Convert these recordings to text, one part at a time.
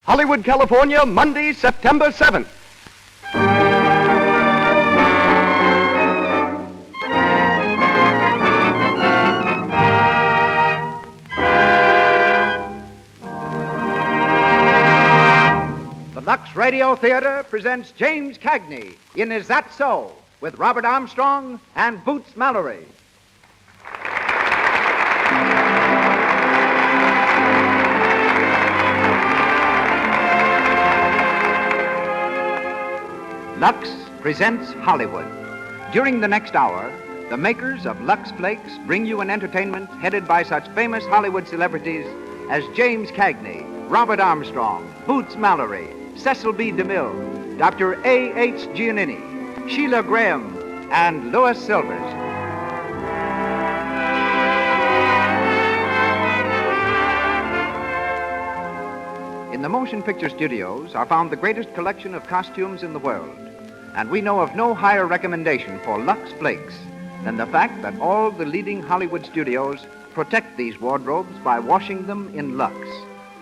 Hollywood, California, Monday, September 7th. The Lux Radio Theatre presents James Cagney in his Zat So with Robert Armstrong and Boots Mallory. Lux presents Hollywood. During the next hour, the makers of Lux Flakes bring you an entertainment headed by such famous Hollywood celebrities as James Cagney, Robert Armstrong, Boots Mallory, Cecil B. DeMille, Dr. A.H. Giannini, Sheila Graham, and Louis Silvers. In the motion picture studios are found the greatest collection of costumes in the world, and we know of no higher recommendation for Lux Flakes than the fact that all the leading Hollywood studios protect these wardrobes by washing them in Lux.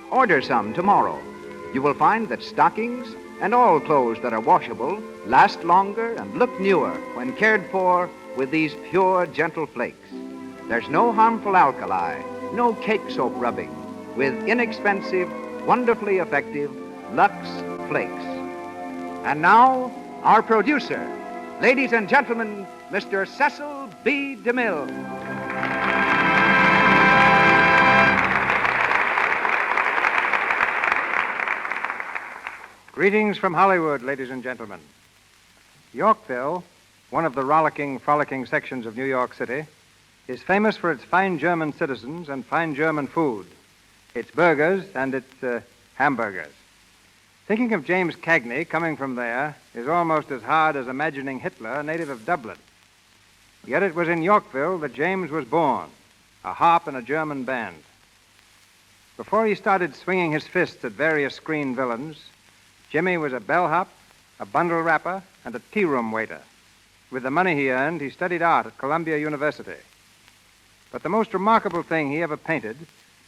Order some tomorrow. You will find that stockings and all clothes that are washable last longer and look newer when cared for with these pure, gentle flakes. There's no harmful alkali, no cake soap rubbing, with inexpensive, wonderfully effective Lux Flakes. And now, our producer, ladies and gentlemen, Mr. Cecil B. DeMille. Greetings from Hollywood, ladies and gentlemen. Yorkville, one of the rollicking, frolicking sections of New York City, is famous for its fine German citizens and fine German food, its burgers and its hamburgers. Thinking of James Cagney coming from there is almost as hard as imagining Hitler a native of Dublin. Yet it was in Yorkville that James was born, a harp in a German band. Before he started swinging his fists at various screen villains, Jimmy was a bellhop, a bundle wrapper, and a tea-room waiter. With the money he earned, he studied art at Columbia University. But the most remarkable thing he ever painted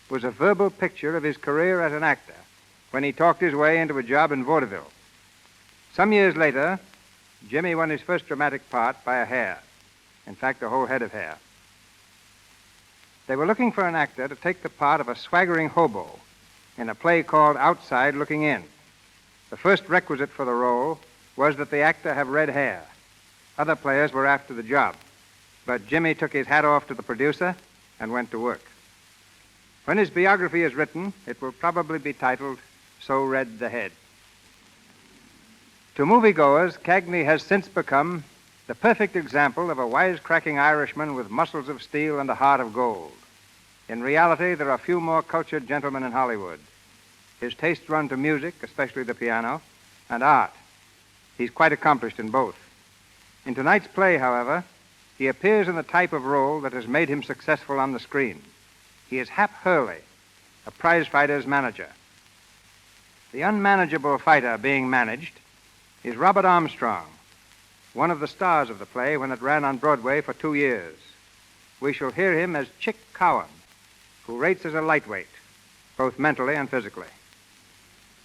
was a verbal picture of his career as an actor when he talked his way into a job in vaudeville. Some years later, Jimmy won his first dramatic part by a hair. In fact, a whole head of hair. They were looking for an actor to take the part of a swaggering hobo in a play called Outside Looking In. The first requisite for the role was that the actor have red hair. Other players were after the job, but Jimmy took his hat off to the producer and went to work. When his biography is written, it will probably be titled, So Red the Head. To moviegoers, Cagney has since become the perfect example of a wisecracking Irishman with muscles of steel and a heart of gold. In reality, there are few more cultured gentlemen in Hollywood. His tastes run to music, especially the piano, and art. He's quite accomplished in both. In tonight's play, however, he appears in the type of role that has made him successful on the screen. He is Hap Hurley, a prizefighter's manager. The unmanageable fighter being managed is Robert Armstrong, one of the stars of the play when it ran on Broadway for 2 years. We shall hear him as Chick Cowan, who rates as a lightweight, both mentally and physically.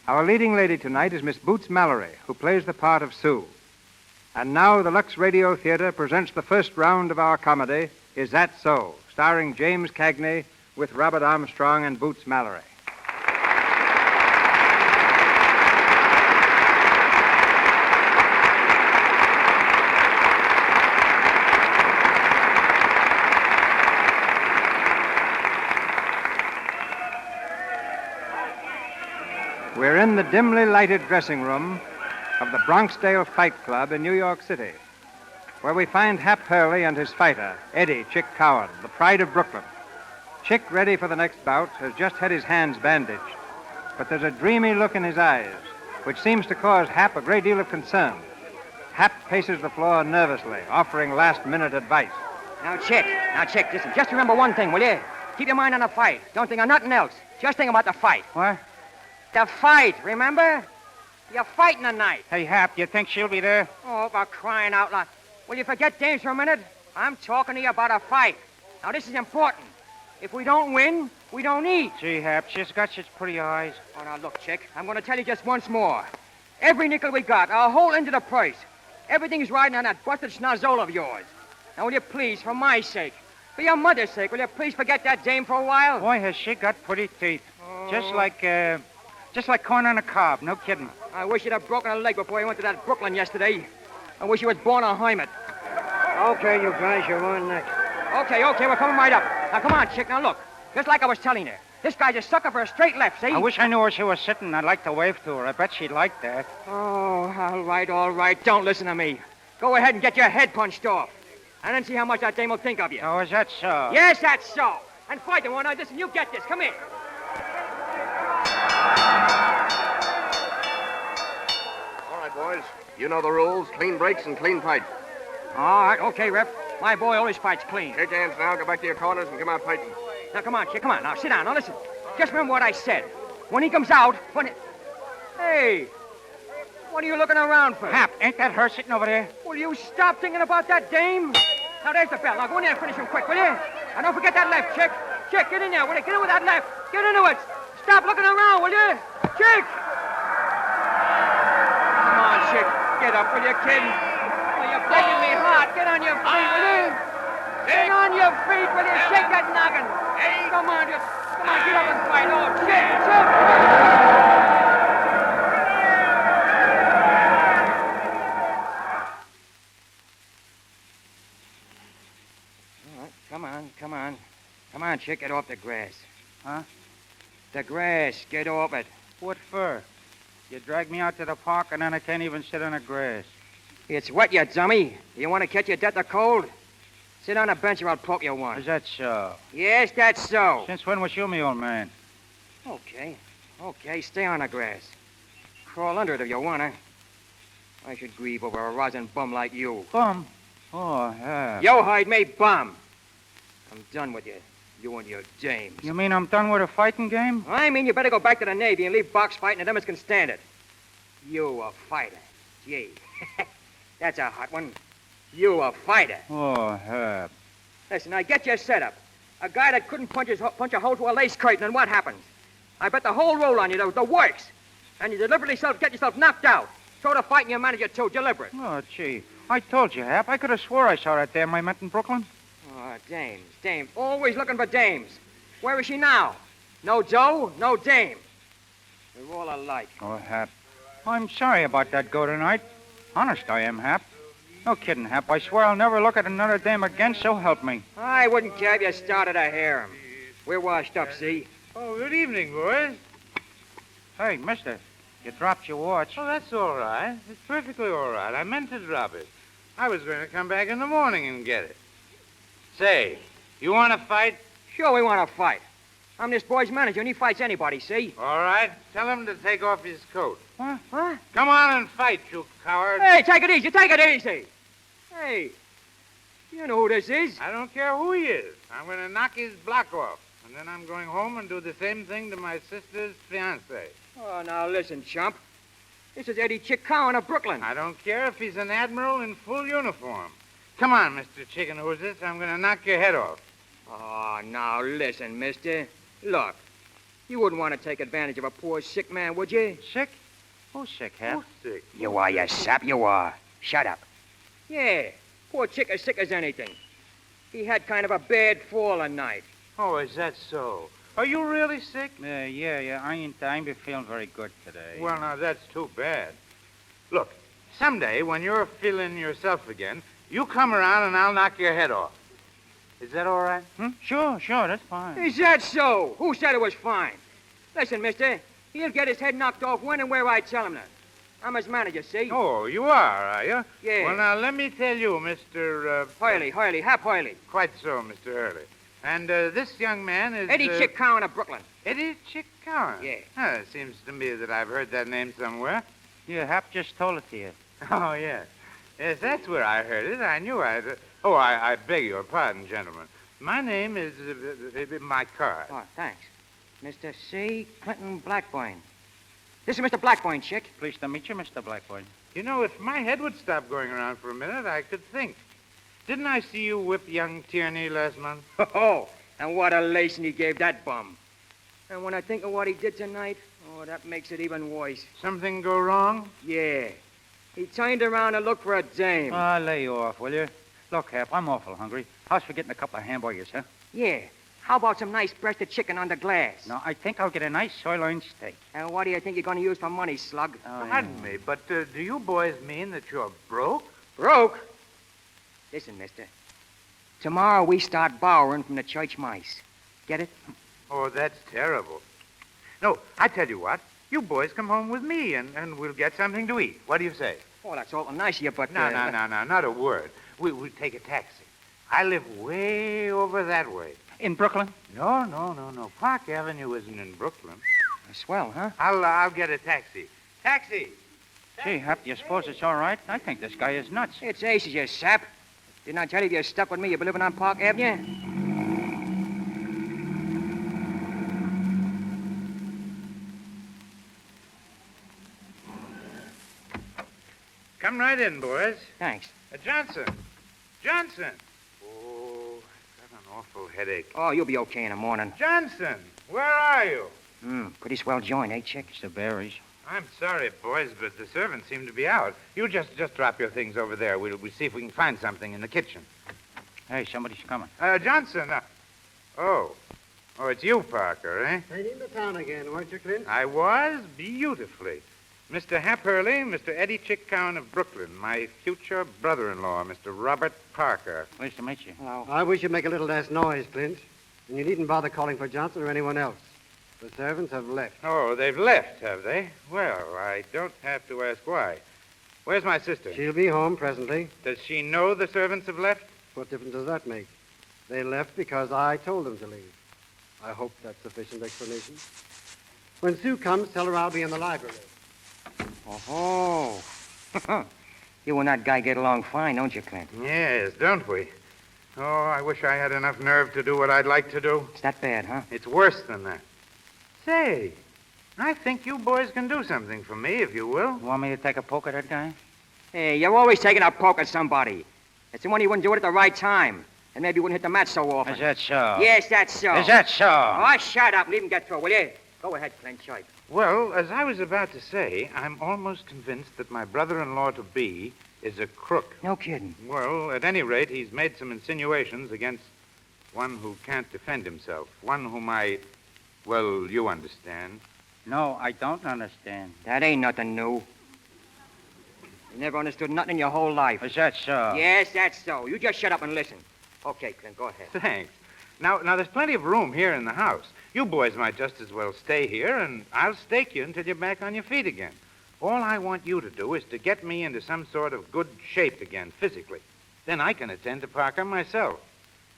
Our leading lady tonight is Miss Boots Mallory, who plays the part of Sue. And now the Lux Radio Theatre presents the first round of our comedy, Is That So?, starring James Cagney with Robert Armstrong and Boots Mallory. We're in the dimly lighted dressing room of the Bronxdale Fight Club in New York City, where we find Hap Hurley and his fighter, Eddie Chick Cowan, the pride of Brooklyn. Chick, ready for the next bout, has just had his hands bandaged, but there's a dreamy look in his eyes, which seems to cause Hap a great deal of concern. Hap paces the floor nervously, offering last-minute advice. Now, Chick, listen, just remember one thing, will you? Keep your mind on the fight. Don't think of nothing else. Just think about the fight. What? The fight, remember? You're fighting tonight. Hey, Hap, you think she'll be there? Oh, for crying out loud. Will you forget games for a minute? I'm talking to you about a fight. Now, this is important. If we don't win, We don't eat. Gee, Hap, she's got such pretty eyes. Oh, now, look, chick. I'm going to tell you just once more. Every nickel we got, our whole end of the price. Everything's riding on that busted schnozzle of yours. Now, will you please, for my sake, for your mother's sake, will you please forget that dame for a while? Boy, has she got pretty teeth. Oh. Just like corn on a cob. No kidding. I wish you'd have broken a leg before you went to that Brooklyn yesterday. I wish you was born a hermit. Okay, you guys, you're on next. Okay, we're coming right up. Now, come on, chick. Now, look. Just like I was telling her. This guy's a sucker for a straight left, see? I wish I knew where she was sitting. I'd like to wave to her. I bet she'd like that. Oh, all right. Don't listen to me. Go ahead and get your head punched off. And then see how much that dame will think of you. Oh, is that so? Yes, that's so. And fight the one. Now, listen, you get this. Come here. All right, boys. You know the rules. Clean breaks and clean fights. All right, okay, Rep. My boy always fights clean. Shake hands now. Go back to your corners and come out fighting. Now, come on, chick. Come on. Now, sit down. Now, listen. Just remember what I said. When he comes out, Hey, what are you looking around for? Hap, ain't that her sitting over there? Will you stop thinking about that dame? Now, there's the bell. Now, go in there and finish him quick, will you? And don't forget that left, chick. Chick, get in there, will you? Get in with that left. Get into it. Stop looking around, will you? Chick! Come on, chick. Get up, will you, kid? Oh, you're breaking me heart. Get on your feet, will you? Get on your feet, will you? Shake that noggin. Come on, get up and fight. Oh, chick. Come on, chick, get off the grass. Huh? The grass, get off it. What for? You drag me out to the park and then I can't even sit on the grass. It's wet, you dummy. You want to catch your death of cold? Sit on a bench or I'll poke you one. Is that so? Yes, that's so. Since when was you me, old man? Okay, stay on the grass. Crawl under it if you want to. I should grieve over a rosin bum like you. Bum? Oh, yeah. Yo hide me bum. I'm done with you. You and your dames. You mean I'm done with a fighting game? I mean you better go back to the Navy and leave box fighting and them as can stand it. You a fighter. Gee. That's a hot one. You a fighter. Oh, Herb. Listen, I get your setup. A guy that couldn't punch a hole through a lace curtain, and what happens? I bet the whole roll on you, the works. And you deliberately get yourself knocked out. Throw the fight and your manager, too, deliberate. Oh, gee. I told you, Hap. I could have swore I saw that dame I met in Brooklyn. Oh, dames. Always looking for dames. Where is she now? No Joe, no dame. We're all alike. Oh, Hap. I'm sorry about that go tonight. Honest I am, Hap. No kidding, Hap. I swear I'll never look at another dame again, so help me. I wouldn't care if you started to harem. We're washed up, see? Oh, good evening, boys. Hey, mister, you dropped your watch. Oh, that's all right. It's perfectly all right. I meant to drop it. I was going to come back in the morning and get it. Say, you want to fight? Sure, we want to fight. I'm this boy's manager, and he fights anybody, see? All right. Tell him to take off his coat. Huh? Come on and fight, you coward. Hey, take it easy. Hey, you know who this is? I don't care who he is. I'm going to knock his block off. And then I'm going home and do the same thing to my sister's fiancé. Oh, now listen, chump. This is Eddie Chick Cowan of Brooklyn. I don't care if he's an admiral in full uniform. Come on, Mr. Chicken Who's I'm going to knock your head off. Oh, now listen, mister. Look, you wouldn't want to take advantage of a poor sick man, would you? Sick? Who's sick, Hap? Who's sick? You are, you sap, you are. Shut up. Yeah, poor Chick as sick as anything. He had kind of a bad fall a night. Oh, is that so? Are you really sick? Yeah. I ain't been feeling very good today. Well, now, that's too bad. Look, someday when you're feeling yourself again, you come around and I'll knock your head off. Is that all right? Sure, that's fine. Is that so? Who said it was fine? Listen, mister, he'll get his head knocked off when and where I tell him that. I'm his manager, see? Oh, you are you? Yeah. Well, now, let me tell you, Mr. Hurley, Hap Hurley. Quite so, Mr. Hurley. And this young man is... Eddie Chick Cowan of Brooklyn. Eddie Chick Cowan? Yeah. It seems to me that I've heard that name somewhere. Yeah, Hap just told it to you. Oh, yes. Yes, that's where I heard it. I knew I'd... Oh, I beg your pardon, gentlemen. My name is... my card. Oh, thanks. Mr. C. Clinton Blackburn. This is Mr. Blackburn, Chick. Pleased to meet you, Mr. Blackburn. You know, if my head would stop going around for a minute, I could think. Didn't I see you whip young Tierney last month? Oh, and what a lacing he gave that bum. And when I think of what he did tonight, oh, that makes it even worse. Something go wrong? Yeah. He turned around and looked for a dame. Lay off, will you? Look, Hap, I'm awful hungry. How's for getting a couple of hamburgers, huh? Yeah. How about some nice breasted chicken on the glass? No, I think I'll get a nice sirloin steak. And what do you think you're going to use for money, slug? Pardon me, but do you boys mean that you're broke? Broke? Listen, mister. Tomorrow we start borrowing from the church mice. Get it? Oh, that's terrible. No, I tell you what. You boys come home with me, and we'll get something to eat. What do you say? Oh, that's awful nice of you, but... No, not a word. We'll take a taxi. I live way over that way. In Brooklyn? No. Park Avenue isn't in Brooklyn. Swell, huh? I'll get a taxi. Taxi! Gee, Hap, do you suppose it's all right? I think this guy is nuts. It's aces, you sap. Didn't I tell you if you're stuck with me, you'll be living on Park Avenue? Come right in, boys. Thanks. Johnson! Oh, I've got an awful headache. Oh, you'll be okay in the morning. Johnson, where are you? Pretty swell joint, eh, chick? It's the berries. I'm sorry, boys, but the servants seem to be out. You just drop your things over there. We'll see if we can find something in the kitchen. Hey, somebody's coming. Johnson, Oh, it's you, Parker, eh? Stayed in the town again, weren't you, Clint? I was beautifully. Mr. Hap Hurley, Mr. Eddie Chick Cowan of Brooklyn, my future brother-in-law, Mr. Robert Parker. Pleased to meet you. Hello. I wish you'd make a little less noise, Clint. And you needn't bother calling for Johnson or anyone else. The servants have left. Oh, they've left, have they? Well, I don't have to ask why. Where's my sister? She'll be home presently. Does she know the servants have left? What difference does that make? They left because I told them to leave. I hope that's sufficient explanation. When Sue comes, tell her I'll be in the library. Oh. You and that guy get along fine, don't you, Clint? Yes, don't we? Oh, I wish I had enough nerve to do what I'd like to do. It's that bad, huh? It's worse than that. Say, I think you boys can do something for me, if you will. You want me to take a poke at that guy? Hey, you're always taking a poke at somebody. It's the one you wouldn't do it at the right time. And maybe you wouldn't hit the match so often. Is that so? Yes, that's so. Is that so? Oh, shut up and leave him get through, will you? Go ahead, Clint, choice. Well, as I was about to say, I'm almost convinced that my brother-in-law-to-be is a crook. No kidding. Well, at any rate, he's made some insinuations against one who can't defend himself. One whom well, you understand. No, I don't understand. That ain't nothing new. You never understood nothing in your whole life. Is that so? Yes, that's so. You just shut up and listen. Okay, Clint, go ahead. Thanks. Now, there's plenty of room here in the house. You boys might just as well stay here, and I'll stake you until you're back on your feet again. All I want you to do is to get me into some sort of good shape again, physically. Then I can attend to Parker myself.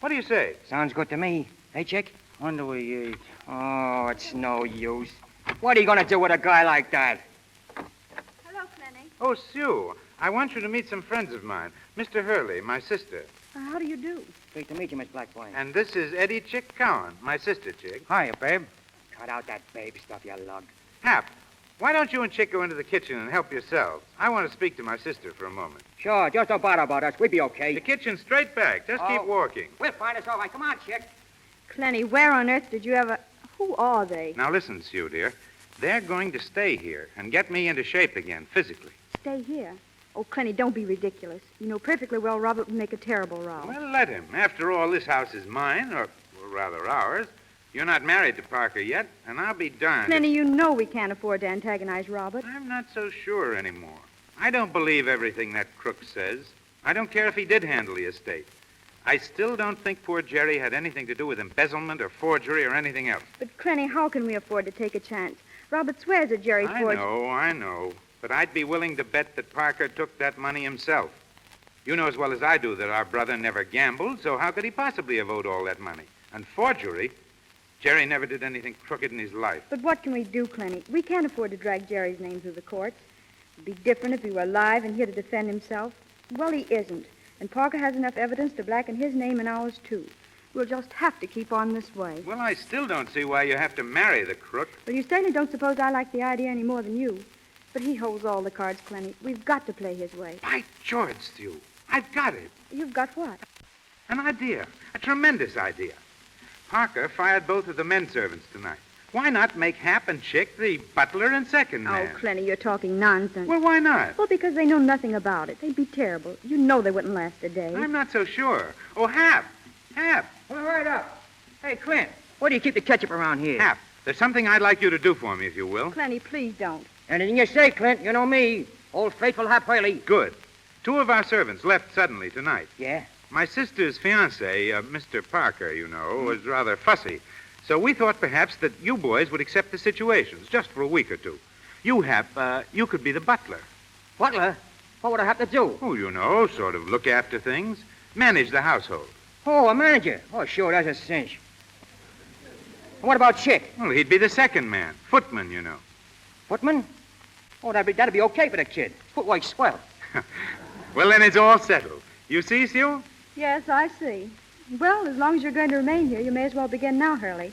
What do you say? Sounds good to me. Hey, Chick? When do we eat? Oh, it's no use. What are you going to do with a guy like that? Hello, Clenny. Oh, Sue, I want you to meet some friends of mine. Mr. Hurley, my sister. How do you do? Pleased to meet you, Miss Blackburn. And this is Eddie Chick Cowan, my sister, Chick. Hiya, babe. Cut out that babe stuff, you lug. Hap, why don't you and Chick go into the kitchen and help yourselves? I want to speak to my sister for a moment. Sure, just don't bother about us. We'll be okay. The kitchen's straight back. Just keep walking. We'll find us all right. Come on, Chick. Clenny, where on earth did you ever... Who are they? Now listen, Sue, dear. They're going to stay here and get me into shape again, physically. Stay here. Oh, Clenny, don't be ridiculous. You know perfectly well Robert would make a terrible row. Well, let him. After all, this house is mine, or rather ours. You're not married to Parker yet, and I'll be darned. Clenny, you know we can't afford to antagonize Robert. I'm not so sure anymore. I don't believe everything that crook says. I don't care if he did handle the estate. I still don't think poor Jerry had anything to do with embezzlement or forgery or anything else. But, Clenny, how can we afford to take a chance? Robert swears that Jerry forged... I know. But I'd be willing to bet that Parker took that money himself. You know as well as I do that our brother never gambled, so how could he possibly have owed all that money? And forgery? Jerry never did anything crooked in his life. But what can we do, Clenny? We can't afford to drag Jerry's name through the courts. It'd be different if he were alive and here to defend himself. Well, he isn't. And Parker has enough evidence to blacken his name and ours, too. We'll just have to keep on this way. Well, I still don't see why you have to marry the crook. Well, you certainly don't suppose I like the idea any more than you. But he holds all the cards, Clenny. We've got to play his way. By George, Stu, I've got it. You've got what? An idea. A tremendous idea. Parker fired both of the men servants tonight. Why not make Hap and Chick the butler and second man? Oh, Clenny, you're talking nonsense. Well, why not? Well, because they know nothing about it. They'd be terrible. You know they wouldn't last a day. I'm not so sure. Oh, Hap. Hap. Well, right up. Hey, Clint, why do you keep the ketchup around here? Hap, there's something I'd like you to do for me, if you will. Clenny, please don't. Anything you say, Clint. You know me. Old faithful Hap Hurley. Good. 2 of our servants left suddenly tonight. Yeah? My sister's fiancé, Mr. Parker, you know, was rather fussy. So we thought perhaps that you boys would accept the situations, just for a week or two. You, Hap, you could be the butler. Butler? What would I have to do? Oh, you know, sort of look after things. Manage the household. Oh, a manager. Oh, sure, that's a cinch. And what about Chick? Well, he'd be the second man. Footman, you know. Footman? Oh, that'd be okay for the kid. Footwork's swell. Well, then it's all settled. You see, Sue? Yes, I see. Well, as long as you're going to remain here, you may as well begin now, Hurley.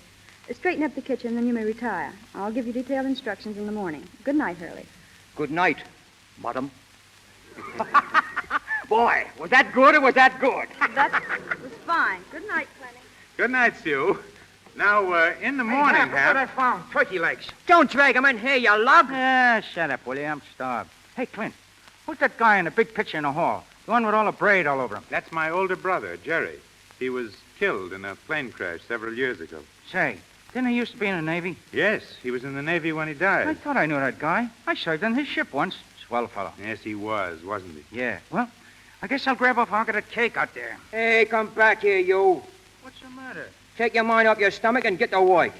Straighten up the kitchen, then you may retire. I'll give you detailed instructions in the morning. Good night, Hurley. Good night, madam. Boy, was that good or was that good? That was fine. Good night, Clenny. Good night, Sue. Now, in the morning, Hey, Hap. what I found? Turkey legs. Don't drag 'em in here, you lug. Ah, shut up, will you? I'm starved. Hey, Clint, who's that guy in the big picture in the hall? The one with all the braid all over him. That's my older brother, Jerry. He was killed in a plane crash several years ago. Say, didn't he used to be in the Navy? Yes, he was in the Navy when he I died. thought I knew that guy. I served on his ship once. Swell fellow. Yes, he was, wasn't he? Yeah. Well, I guess I'll grab a pocket of cake out there. Hey, come back here, you. What's the matter? Take your mind off your stomach and get to work.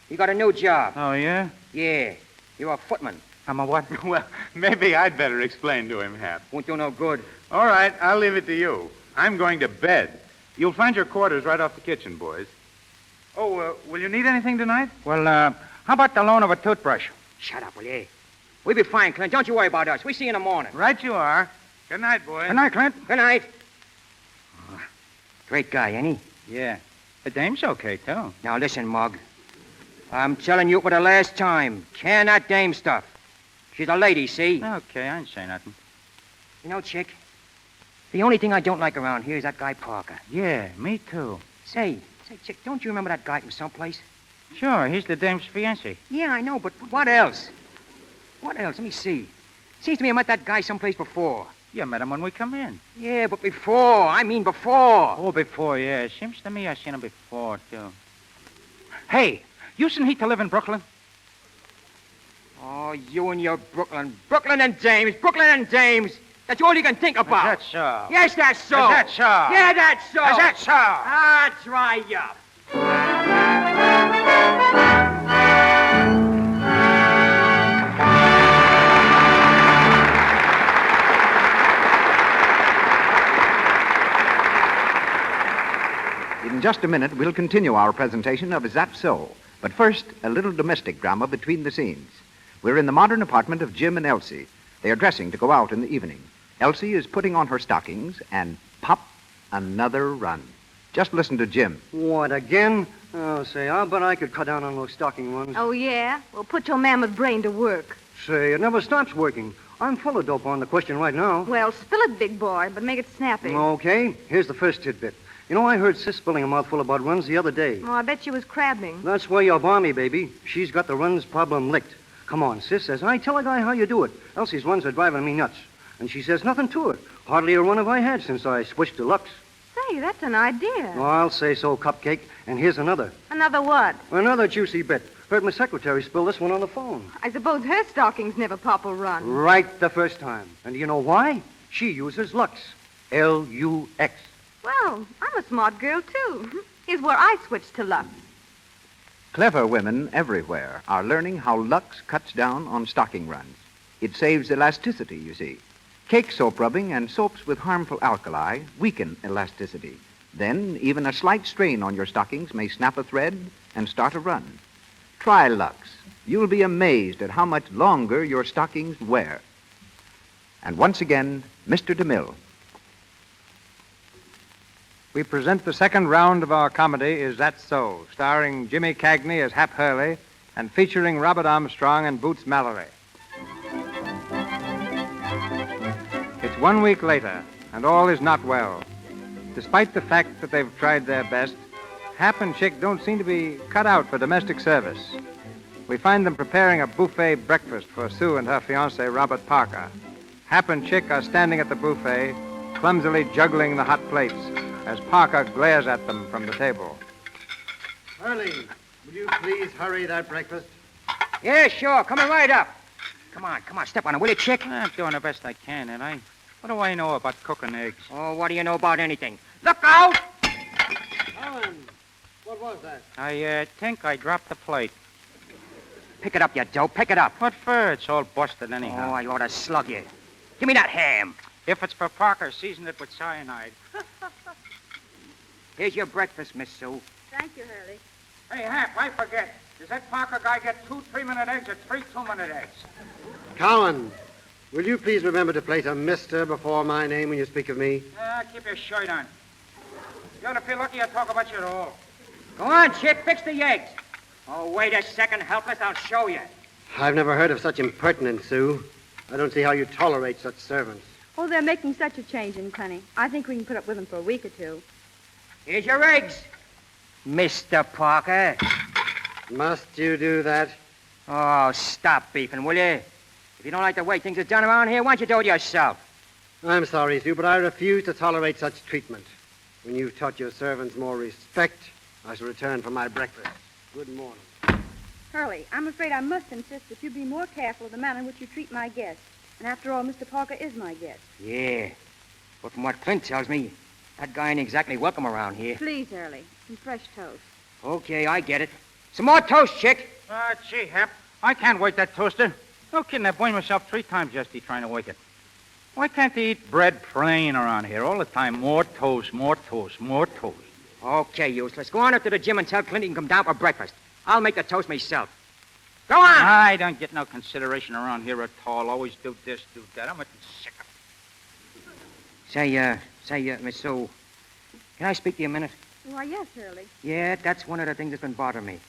You got a new job. Oh, yeah? Yeah. You're a footman. I'm a what? Well, maybe I'd better explain to him, Hap. Won't do no good. All right, I'll leave it to you. I'm going to bed. You'll find your quarters right off the kitchen, boys. Oh, will you need anything tonight? Well, how about the loan of a toothbrush? Shut up, will you? We'll be fine, Clint. Don't you worry about us. We see you in the morning. Right you are. Good night, boys. Good night, Clint. Good night. Oh, great guy, ain't he? Yeah. The dame's okay, too. Now, listen, Mug. I'm telling you for the last time. Can that dame stuff. She's a lady, see? Okay, I ain't say nothing. You know, Chick, the only thing I don't like around here is that guy Parker. Yeah, me too. Say, Chick, don't you remember that guy from someplace? Sure, he's the dame's fiancé. Yeah, I know, but what else? What else? Let me see. Seems to me I met that guy someplace before. You met him when we come in. Yeah, but before. I mean before. Oh, before, yeah. Seems to me I seen him before, too. Hey, you seen he to live in Brooklyn? Oh, you and your Brooklyn. Brooklyn and James. Brooklyn and James. That's all you can think about. Is that so? Yes, that's so. Is that so? Yeah, that's so. Is that so? Ah, try up. In just a minute, we'll continue our presentation of Zat So. But first, a little domestic drama between the scenes. We're in the modern apartment of Jim and Elsie. They are dressing to go out in the evening. Elsie is putting on her stockings and pop, another run. Just listen to Jim. What, again? Oh, say, I'll bet I could cut down on those stocking ones. Oh, yeah? Well, put your mammoth brain to work. Say, it never stops working. I'm full of dope on the question right now. Well, spill it, big boy, but make it snappy. Okay, here's the first tidbit. You know, I heard Sis spilling a mouthful about runs the other day. Oh, I bet she was crabbing. That's why you're balmy, baby. She's got the runs problem licked. Come on, Sis says, I tell a guy how you do it. Elsie's runs are driving me nuts. And she says nothing to it. Hardly a run have I had since I switched to Lux. Say, that's an idea. Oh, I'll say so, Cupcake. And here's another. Another what? Another juicy bit. Heard my secretary spill this one on the phone. I suppose her stockings never pop a run. Right the first time. And do you know why? She uses Lux. Lux. Well, I'm a smart girl, too. Here's where I switched to Lux. Clever women everywhere are learning how Lux cuts down on stocking runs. It saves elasticity, you see. Cake soap rubbing and soaps with harmful alkali weaken elasticity. Then even a slight strain on your stockings may snap a thread and start a run. Try Lux. You'll be amazed at how much longer your stockings wear. And once again, Mr. DeMille. We present the second round of our comedy Is That So, starring Jimmy Cagney as Hap Hurley and featuring Robert Armstrong and Boots Mallory. It's 1 week later, and all is not well. Despite the fact that they've tried their best, Hap and Chick don't seem to be cut out for domestic service. We find them preparing a buffet breakfast for Sue and her fiancé, Robert Parker. Hap and Chick are standing at the buffet, clumsily juggling the hot plates as Parker glares at them from the table. Hurley, will you please hurry that breakfast? Yeah, sure. Coming right up. Come on, step on it, will you, Chick? I'm doing the best I can, and what do I know about cooking eggs? Oh, what do you know about anything? Look out! Alan, what was that? I think I dropped the plate. Pick it up, you dope. Pick it up. What for? It's all busted Oh, anyhow. I ought to slug you. Give me that ham. If it's for Parker, season it with cyanide. Here's your breakfast, Miss Sue. Thank you, Hurley. Hey, Hap, I forget. Does that Parker guy get 2 3-minute eggs or 3 2-minute eggs? Cowan, will you please remember to place a Mr. before my name when you speak of me? Keep your shirt on. You ought to feel lucky I talk about you at all. Go on, Chick. Fix the eggs. Oh, wait a second, helpless. I'll show you. I've never heard of such impertinence, Sue. I don't see how you tolerate such servants. Oh, they're making such a change in Cunny. I think we can put up with them for a week or two. Here's your eggs. Mr. Parker. Must you do that? Oh, stop beefing, will you? If you don't like the way things are done around here, why don't you do it yourself? I'm sorry, Sue, but I refuse to tolerate such treatment. When you've taught your servants more respect, I shall return for my breakfast. Good morning. Hurley, I'm afraid I must insist that you be more careful of the manner in which you treat my guests. And after all, Mr. Parker is my guest. Yeah. But from what Clint tells me, that guy ain't exactly welcome around here. Please, Hurley, some fresh toast. Okay, I get it. Some more toast, Chick. Gee, Hap, I can't wake that toaster. No kidding, I blamed myself 3 times yesterday trying to wake it. Why can't they eat bread plain around here all the time? More toast, more toast, more toast. Okay, useless. Go on up to the gym and tell Clint he can come down for breakfast. I'll make the toast myself. Go on! I don't get no consideration around here at all. Always do this, do that. I'm getting sick of it. Say, Miss Sue, can I speak to you a minute? Why, yes, Hurley. Yeah, that's one of the things that's been bothering me.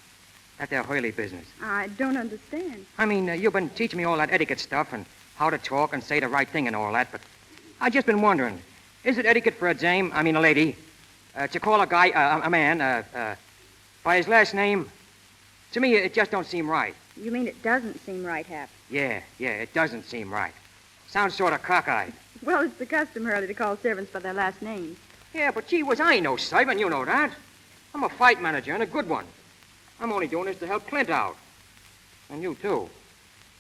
That there Hurley business. I don't understand. I mean, you've been teaching me all that etiquette stuff and how to talk and say the right thing and all that, but I've just been wondering, is it etiquette for a lady, to call a guy, a man, by his last name? To me, it just don't seem right. You mean it doesn't seem right, Hap? Yeah, it doesn't seem right. Sounds sort of cockeyed. Well, it's the custom, Hurley, to call servants by their last names. Yeah, but gee whiz, I ain't no servant, you know that. I'm a fight manager and a good one. I'm only doing this to help Clint out. And you, too.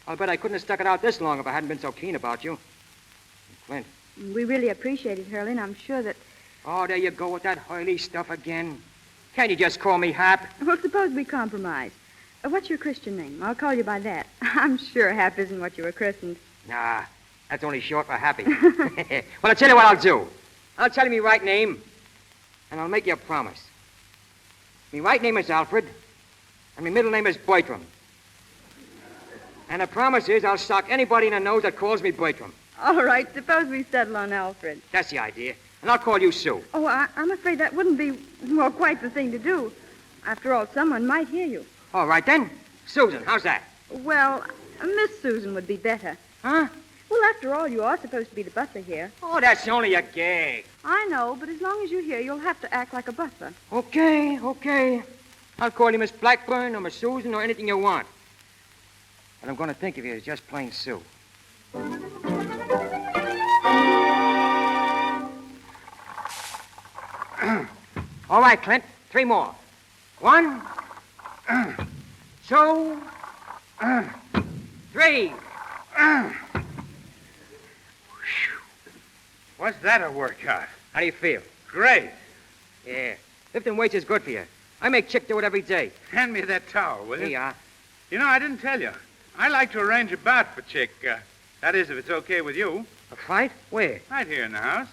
I'll bet I couldn't have stuck it out this long if I hadn't been so keen about you. And Clint. We really appreciate it, Hurley, and I'm sure that... Oh, there you go with that Hurley stuff again. Can't you just call me Hap? Well, suppose we compromise. What's your Christian name? I'll call you by that. I'm sure Hap isn't what you were christened. Nah, that's only short for happy. Well, I'll tell you what I'll do. I'll tell you my right name, and I'll make you a promise. My right name is Alfred, and my middle name is Bertram. And the promise is I'll sock anybody in the nose that calls me Bertram. All right, suppose we settle on Alfred. That's the idea. And I'll call you Sue. Oh, I'm afraid that wouldn't be, well, quite the thing to do. After all, someone might hear you. All right, then. Susan, how's that? Well, Miss Susan would be better. Huh? Well, after all, you are supposed to be the butler here. Oh, that's only a gag. I know, but as long as you're here, you'll have to act like a butler. Okay. I'll call you Miss Blackburn or Miss Susan or anything you want. But I'm going to think of you as just plain Sue. All right, Clint. 3 more. 1, 2, 3. Was that a workout? How do you feel? Great. Yeah. Lifting weights is good for you. I make Chick do it every day. Hand me that towel, will you? Here you are. You know, I didn't tell you. I like to arrange a bout for Chick. That is, if it's okay with you. A fight? Where? Right here in the house.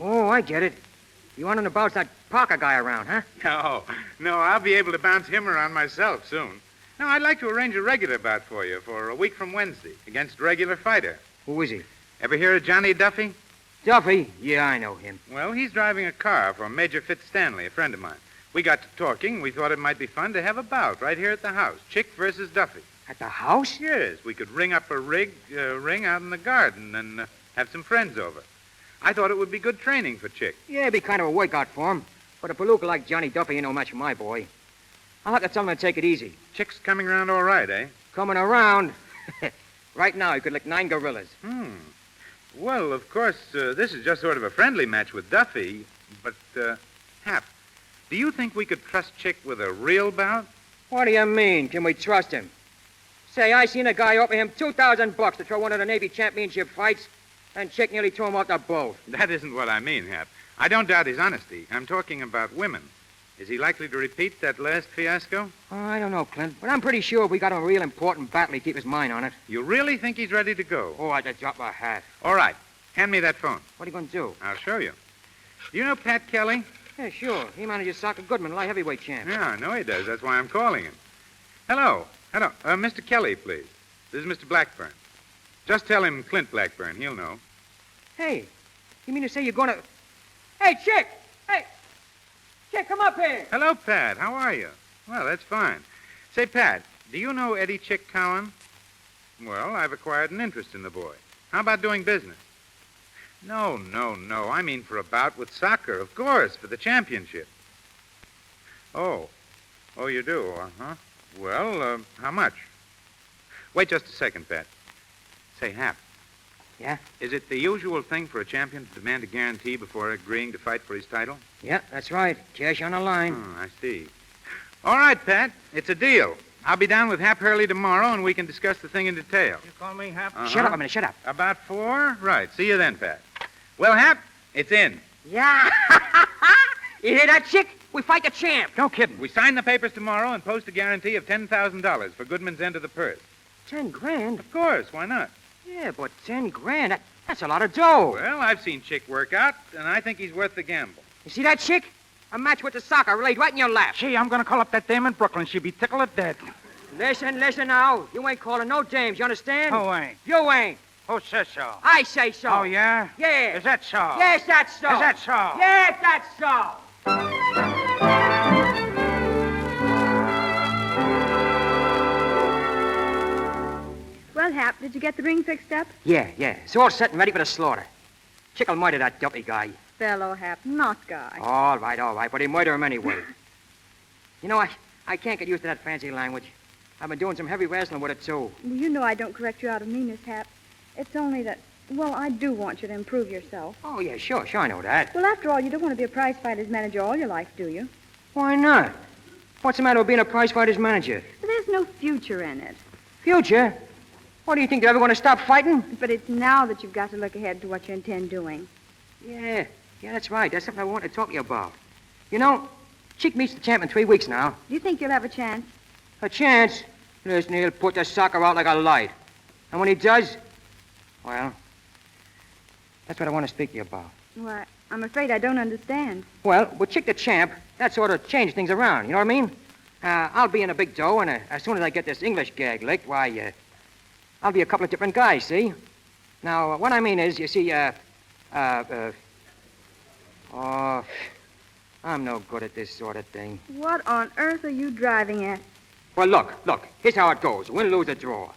Oh, I get it. You want him to bounce that Parker guy around, huh? No, I'll be able to bounce him around myself soon. No, I'd like to arrange a regular bout for you for a week from Wednesday against a regular fighter. Who is he? Ever hear of Johnny Duffy? Duffy? Yeah, I know him. Well, he's driving a car for Major Fitzstanley, a friend of mine. We got to talking. We thought it might be fun to have a bout right here at the house. Chick versus Duffy. At the house? Yes, we could ring up a ring out in the garden and have some friends over. I thought it would be good training for Chick. Yeah, it'd be kind of a workout for him. But a palooka like Johnny Duffy ain't no match for my boy. I'll have to tell him to take it easy. Chick's coming around all right, eh? Coming around. Right now, he could lick 9 gorillas. Well, of course, this is just sort of a friendly match with Duffy. But, Hap, do you think we could trust Chick with a real bout? What do you mean? Can we trust him? Say, I seen a guy offer him $2,000 to throw one of the Navy championship fights, and Chick nearly threw him off the boat. That isn't what I mean, Hap. I don't doubt his honesty. I'm talking about women. Is he likely to repeat that last fiasco? Oh, I don't know, Clint, but I'm pretty sure if we got him a real important battle, he'd keep his mind on it. You really think he's ready to go? Oh, I'd just drop my hat. All right. Hand me that phone. What are you going to do? I'll show you. Do you know Pat Kelly? Yeah, sure. He manages Soccer Goodman, light heavyweight champ. Yeah, I know he does. That's why I'm calling him. Hello. Mr. Kelly, please. This is Mr. Blackburn. Just tell him Clint Blackburn. He'll know. Hey, you mean to say you're going to... Hey, Chick! Hey! Chick, come up here! Hello, Pat. How are you? Well, that's fine. Say, Pat, do you know Eddie Chick Cowan? Well, I've acquired an interest in the boy. How about doing business? No. I mean for a bout with soccer, of course, for the championship. Oh, you do, huh? Well, how much? Wait just a second, Pat. Say, Hap. Yeah? Is it the usual thing for a champion to demand a guarantee before agreeing to fight for his title? Yeah, that's right. Cash on the line. Oh, I see. All right, Pat. It's a deal. I'll be down with Hap Hurley tomorrow, and we can discuss the thing in detail. You call me Hap? Shut up a minute, shut up. About 4? Right. See you then, Pat. Well, Hap, it's in. Yeah. You hear that, Chick? We fight the champ. No kidding. We sign the papers tomorrow and post a guarantee of $10,000 for Goodman's end of the purse. 10 grand? Of course. Why not? Yeah, but 10 grand, that's a lot of dough. Well, I've seen Chick work out, and I think he's worth the gamble. You see that, Chick? A match with the soccer laid right in your lap. Gee, I'm going to call up that dame in Brooklyn. She'd be tickled to death. Listen now. You ain't calling no dames, you understand? Who ain't? You ain't. Who says so? I say so. Oh, yeah? Yeah. Is that so? Yes, that's so. Is that so? Yes, that's so. Well, Hap, did you get the ring fixed up? Yeah. It's all set and ready for the slaughter. Chick'll murder that Duffy guy. Fellow Hap, not guy. All right, but he'll murder him anyway. You know, I can't get used to that fancy language. I've been doing some heavy wrestling with it, too. Well, you know I don't correct you out of meanness, Hap. It's only that, well, I do want you to improve yourself. Oh, yeah, sure, I know that. Well, after all, you don't want to be a prize-fighter's manager all your life, do you? Why not? What's the matter with being a prize-fighter's manager? Well, there's no future in it. Future? What, do you think they're ever going to stop fighting? But it's now that you've got to look ahead to what you intend doing. Yeah, that's right. That's something I want to talk to you about. You know, Chick meets the champ in 3 weeks now. Do you think you'll have a chance? A chance? Listen, he'll put the soccer out like a light. And when he does, well, that's what I want to speak to you about. Why, I'm afraid I don't understand. Well, with Chick the champ, that sort of changed things around, you know what I mean? I'll be in a big dough, and as soon as I get this English gag licked, why, I'll be a couple of different guys, see? Now, what I mean is, you see, I'm no good at this sort of thing. What on earth are you driving at? Well, look, here's how it goes. Win, lose, or draw.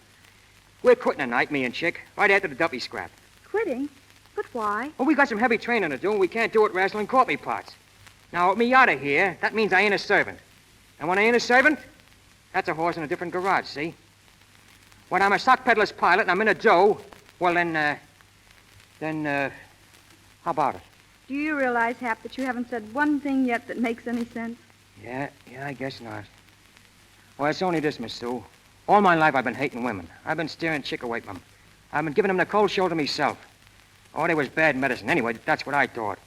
We're quitting tonight, me and Chick, right after the Duffy scrap. Quitting? But why? Well, we got some heavy training to do, and we can't do it wrestling coffee pots. Now, with me out of here, that means I ain't a servant. And when I ain't a servant, that's a horse in a different garage, see? When I'm a sock peddler's pilot and I'm in a dough, well, then, how about it? Do you realize, Hap, that you haven't said one thing yet that makes any sense? Yeah, I guess not. Well, it's only this, Miss Sue. All my life I've been hating women. I've been steering Chick away from them. I've been giving them the cold shoulder myself. Oh, they was bad medicine. Anyway, that's what I thought.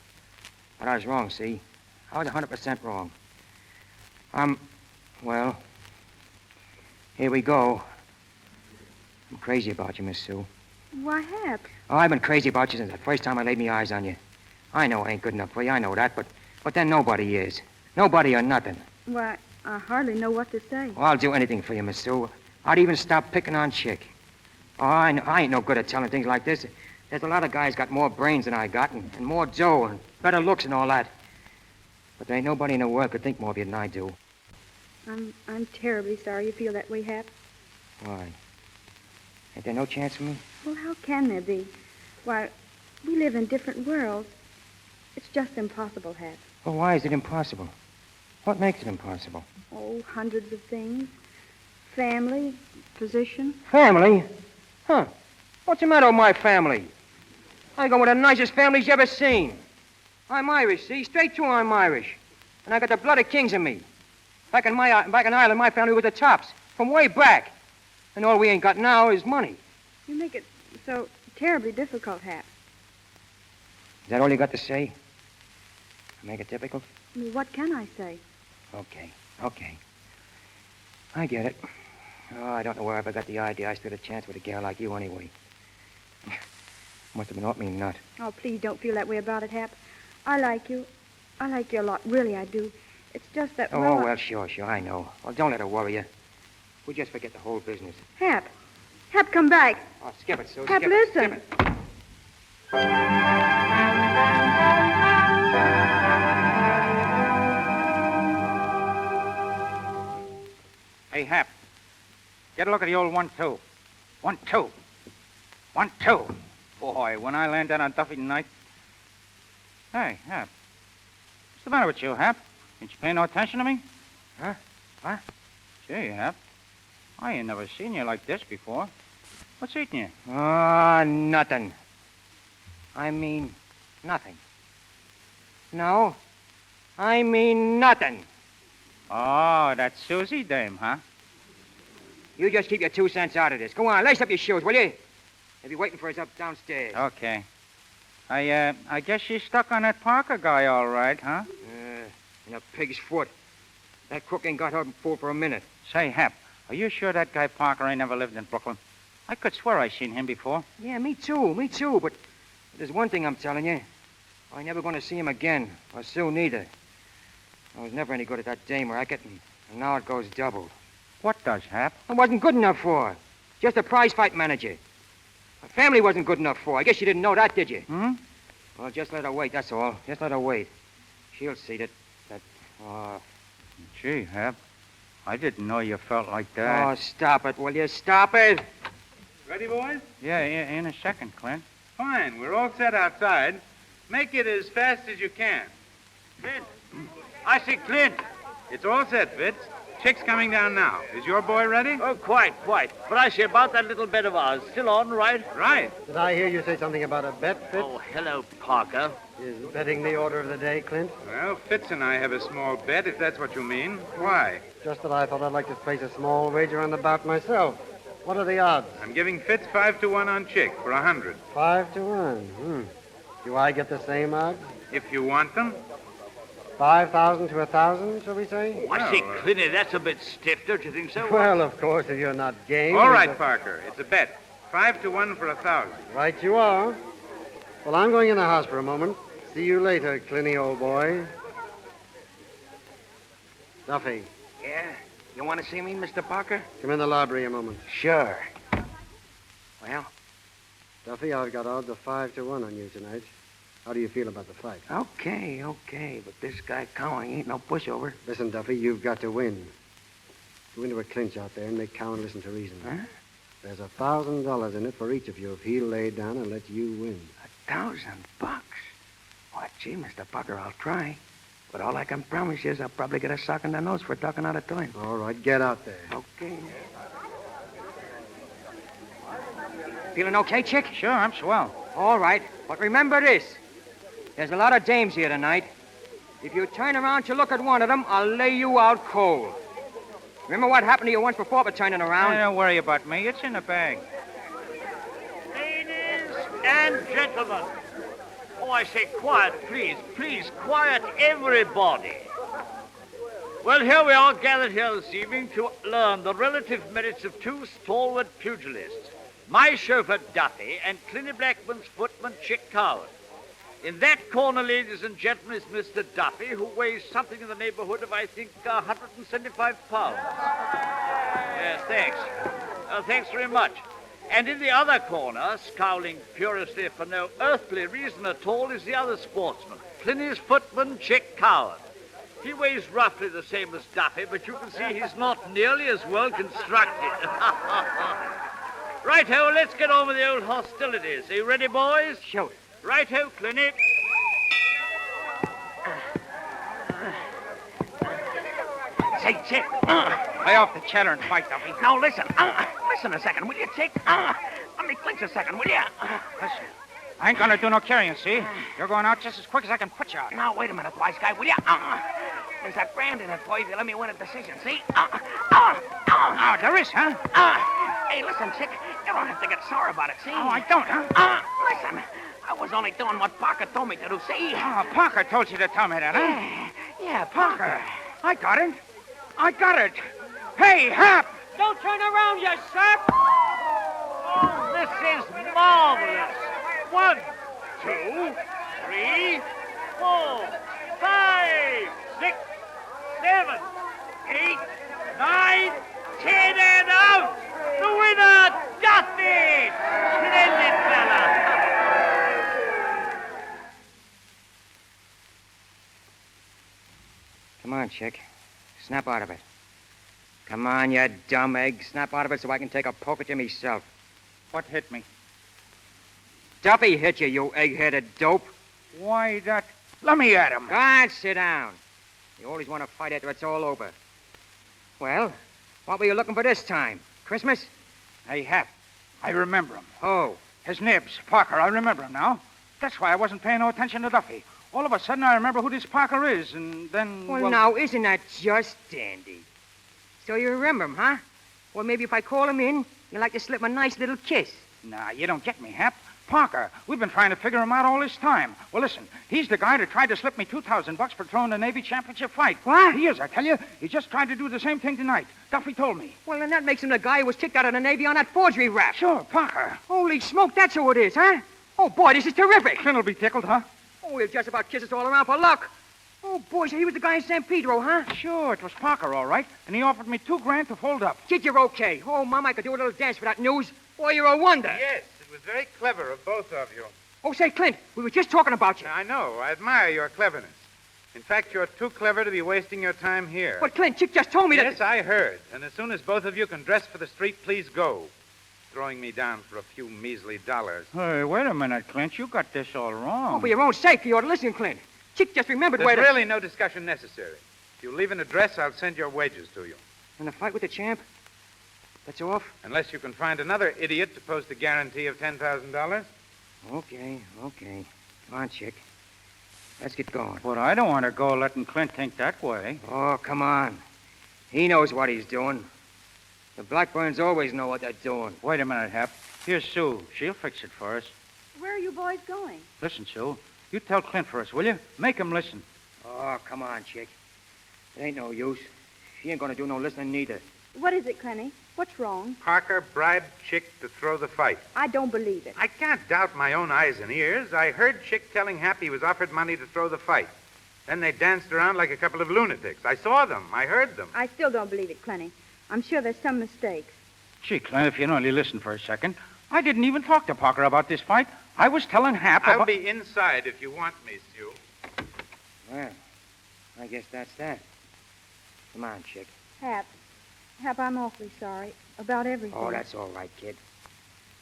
But I was wrong, see? I was 100% wrong. Well, here we go. I'm crazy about you, Miss Sue. Why, Hap? Oh, I've been crazy about you since the first time I laid my eyes on you. I know I ain't good enough for you, I know that, but then nobody is. Nobody or nothing. Why, I hardly know what to say. Well, I'll do anything for you, Miss Sue. I'd even stop picking on Chick. Oh, I ain't no good at telling things like this. There's a lot of guys got more brains than I got, and more dough, and better looks and all that. But there ain't nobody in the world could think more of you than I do. I'm terribly sorry you feel that way, Hap. Why? Ain't there no chance for me? Well, how can there be? Why, we live in different worlds. It's just impossible, Hap. Well, why is it impossible? What makes it impossible? Oh, hundreds of things. Family, position. Family? Huh. What's the matter with my family? I go with the nicest families you ever seen. I'm Irish, see? Straight through I'm Irish. And I got the blood of kings in me. Back in Ireland, my family was the tops. From way back. And all we ain't got now is money. You make it so terribly difficult, Hap. Is that all you got to say? Make it difficult? I mean, what can I say? Okay. I get it. Oh, I don't know where I ever got the idea I stood a chance with a gal like you anyway. Must have been off me nut. Oh, please don't feel that way about it, Hap. I like you. I like you a lot. Really, I do. It's just that... Well, sure, I know. Well, don't let her worry you. We'll just forget the whole business. Hap, come back. Oh, skip it, Susie. Hap, skip listen. It, skip it. Hey, Hap. Get a look at the old 1-2. 1-2. 1-2. Boy, when I land down on Duffy tonight... Hey, Hap. What's the matter with you, Hap? Ain't you paying no attention to me? Huh? What? Gee, Hap. I ain't never seen you like this before. What's eating you? Nothing. I mean, nothing. No, I mean nothing. Oh, that Susie dame, huh? You just keep your 2 cents out of this. Go on, lace up your shoes, will you? They'll be waiting for us up downstairs. Okay. I guess she's stuck on that Parker guy all right, huh? In a pig's foot. That crook ain't got her fool for a minute. Say, Hap, are you sure that guy Parker ain't never lived in Brooklyn? I could swear I seen him before. Yeah, me too. But there's one thing I'm telling you. I ain't never going to see him again, or Sue neither. I was never any good at that dame racket, and now it goes double. What does, Hap? I wasn't good enough for her. Just a prize fight manager. Her family wasn't good enough for her. I guess you didn't know that, did you? Well, just let her wait, that's all. Just let her wait. She'll see that... Gee, Hap, I didn't know you felt like that. Oh, stop it, will you? Stop it! Ready, boys? Yeah, in a second, Clint. Fine. We're all set outside. Make it as fast as you can. Clint. I see Clint. It's all set, Fitz. Chick's coming down now. Is your boy ready? Oh, quite. But I see about that little bet of ours. Still on, right? Right. Did I hear you say something about a bet, Fitz? Oh, hello, Parker. Is betting the order of the day, Clint? Well, Fitz and I have a small bet, if that's what you mean. Why? Just that I thought I'd like to place a small wager on the bout myself. What are the odds? I'm giving Fitz 5-1 on Chick for 100. 5-1. Do I get the same odds? If you want them. 5,000 to 1,000, shall we say? Oh, I see, Clinty, that's a bit stiff, don't you think so? Well, of course, if you're not game. All right, Parker. It's a bet. 5-1 for 1,000. Right you are. Well, I'm going in the house for a moment. See you later, Clinty, old boy. Duffy. Yeah? You want to see me, Mr. Parker? Come in the library a moment. Sure. Well? Duffy, I've got odds of 5-1 on you tonight. How do you feel about the fight? Okay. But this guy Cowing ain't no pushover. Listen, Duffy, you've got to win. Go into a clinch out there and make Cowan listen to reason. Huh? There's $1,000 in it for each of you if he'll lay down and let you win. $1,000? What, gee, Mr. Parker, I'll try. But all I can promise you is I'll probably get a sock in the nose for talking out of turn. All right, get out there. Okay. Feeling okay, Chick? Sure, I'm swell. All right, but remember this. There's a lot of dames here tonight. If you turn around to look at one of them, I'll lay you out cold. Remember what happened to you once before for turning around? Don't worry about me. It's in the bag. Ladies and gentlemen. Oh, I say quiet, please, quiet, everybody. Well, here we are gathered here this evening to learn the relative merits of 2 stalwart pugilists, my chauffeur Duffy and Clinty Blackburn's footman Chick Coward. In that corner, ladies and gentlemen, is Mr. Duffy, who weighs something in the neighborhood of, I think, 175 pounds. Yes, thanks. Thanks very much. And in the other corner, scowling furiously for no earthly reason at all, is the other sportsman, Clinty's footman, Chick Coward. He weighs roughly the same as Duffy, but you can see he's not nearly as well constructed. Right-ho, let's get on with the old hostilities. Are you ready, boys? Shoot. Right-ho, Clinty. say, Chick. Lay off the chatter and fight, Duffy. Now, listen. Listen a second, will you, Chick? Let me clinch a second, will you? Listen. I ain't gonna do no carrying, see? You're going out just as quick as I can put you out. Now, wait a minute, wise guy, will you? There's a grand in it, boy, if you let me win a decision, see? Oh, there is, huh? Hey, listen, Chick, you don't have to get sore about it, see? Oh, I don't, huh? Listen, I was only doing what Parker told me to do, see? Oh, Parker told you to tell me that, huh? Yeah, Parker. I got it. I got it. Hey, Hap! Don't turn around, you sap! Oh, this is marvelous. 1, 2, 3, 4, 5, 6, 7, 8, 9, 10, and out! The winner, Duffy! Splendid fella! Come on, Chick. Snap out of it. Come on, you dumb egg. Snap out of it so I can take a poke at you myself. What hit me? Duffy hit you, you egg-headed dope. Why, that... Let me at him. Go on, sit down. You always want to fight after it's all over. Well, what were you looking for this time? Christmas? Hey, Hap, I remember him. Oh. His nibs, Parker, I remember him now. That's why I wasn't paying no attention to Duffy. All of a sudden, I remember who this Parker is, and then... Well, now, isn't that just dandy? So you remember him, huh? Well, maybe if I call him in, you'd like to slip him a nice little kiss. Nah, you don't get me, Hap. Parker, we've been trying to figure him out all this time. Well, listen, he's the guy that tried to slip me $2,000 for throwing the Navy championship fight. What? He is, I tell you. He just tried to do the same thing tonight. Duffy told me. Well, then that makes him the guy who was kicked out of the Navy on that forgery rap. Sure, Parker. Holy smoke, that's who it is, huh? Oh, boy, this is terrific. Clint'll be tickled, huh? Oh, he'll just about kiss us all around for luck. Oh, boy, so he was the guy in San Pedro, huh? Sure, it was Parker, all right. And he offered me $2,000 to fold up. Kid, you're okay. Oh, Mom, I could do a little dance for that news. Boy, you're a wonder. Yes, it was very clever of both of you. Oh, say, Clint, we were just talking about you. I know. I admire your cleverness. In fact, you're too clever to be wasting your time here. But, Clint, Chick just told me that... Yes, I heard. And as soon as both of you can dress for the street, please go. Throwing me down for a few measly dollars. Hey, wait a minute, Clint. You got this all wrong. Oh, for your own sake, you ought to listen, Clint. Chick just remembered There's where to... really no discussion necessary. If you leave an address, I'll send your wages to you. And the fight with the champ? That's off? Unless you can find another idiot to post a guarantee of $10,000. Okay. Come on, Chick. Let's get going. But I don't want to go letting Clint think that way. Oh, come on. He knows what he's doing. The Blackburns always know what they're doing. Wait a minute, Hap. Here's Sue. She'll fix it for us. Where are you boys going? Listen, Sue. You tell Clint for us, will you? Make him listen. Oh, come on, Chick. It ain't no use. She ain't gonna do no listening neither. What is it, Clenny? What's wrong? Parker bribed Chick to throw the fight. I don't believe it. I can't doubt my own eyes and ears. I heard Chick telling Hap he was offered money to throw the fight. Then they danced around like a couple of lunatics. I saw them. I heard them. I still don't believe it, Clenny. I'm sure there's some mistake. Gee, Clint, if you'd only listen for a second. I didn't even talk to Parker about this fight. I was telling Hap I'll about... be inside if you want me, Sue. Well, I guess that's that. Come on, Chick. Hap, I'm awfully sorry about everything. Oh, that's all right, kid.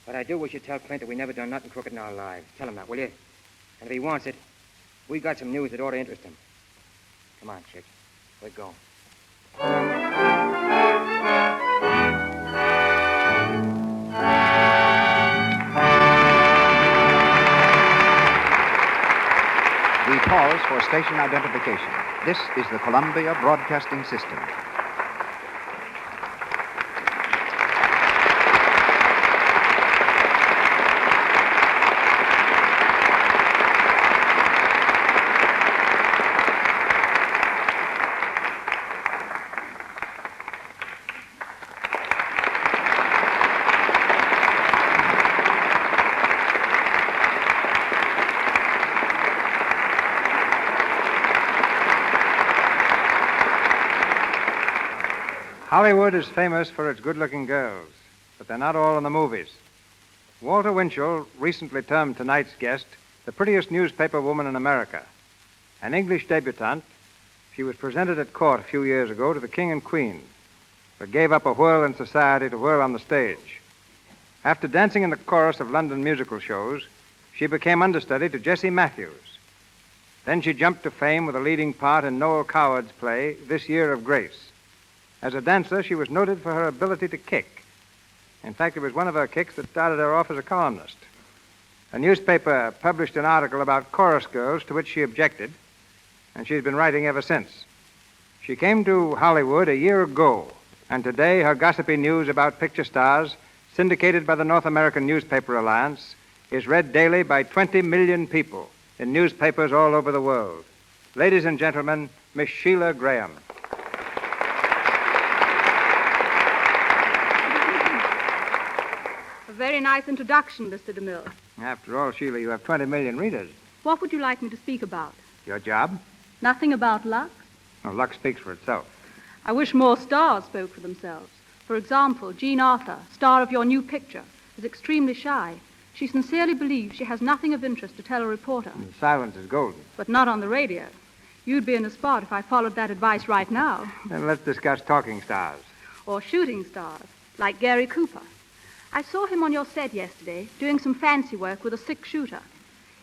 But I do wish you'd tell Clint that we never done nothing crooked in our lives. Tell him that, will you? And if he wants it, we got some news that ought to interest him. Come on, Chick. We're going. We pause for station identification. This is the Columbia Broadcasting System. Hollywood is famous for its good-looking girls, but they're not all in the movies. Walter Winchell recently termed tonight's guest the prettiest newspaper woman in America. An English debutante, she was presented at court a few years ago to the King and Queen, but gave up a whirl in society to whirl on the stage. After dancing in the chorus of London musical shows, she became understudy to Jessie Matthews. Then she jumped to fame with a leading part in Noel Coward's play, This Year of Grace. As a dancer, she was noted for her ability to kick. In fact, it was one of her kicks that started her off as a columnist. A newspaper published an article about chorus girls to which she objected, and she's been writing ever since. She came to Hollywood a year ago, and today her gossipy news about picture stars, syndicated by the North American Newspaper Alliance, is read daily by 20 million people in newspapers all over the world. Ladies and gentlemen, Miss Sheila Graham. A very nice introduction, Mr. DeMille. After all, Sheila, you have 20 million readers. What would you like me to speak about? Your job? Nothing about Lux? Oh, Lux speaks for itself. I wish more stars spoke for themselves. For example, Jean Arthur, star of your new picture, is extremely shy. She sincerely believes she has nothing of interest to tell a reporter. And silence is golden. But not on the radio. You'd be in a spot if I followed that advice right now. Then let's discuss talking stars. Or shooting stars, like Gary Cooper. I saw him on your set yesterday doing some fancy work with a six-shooter.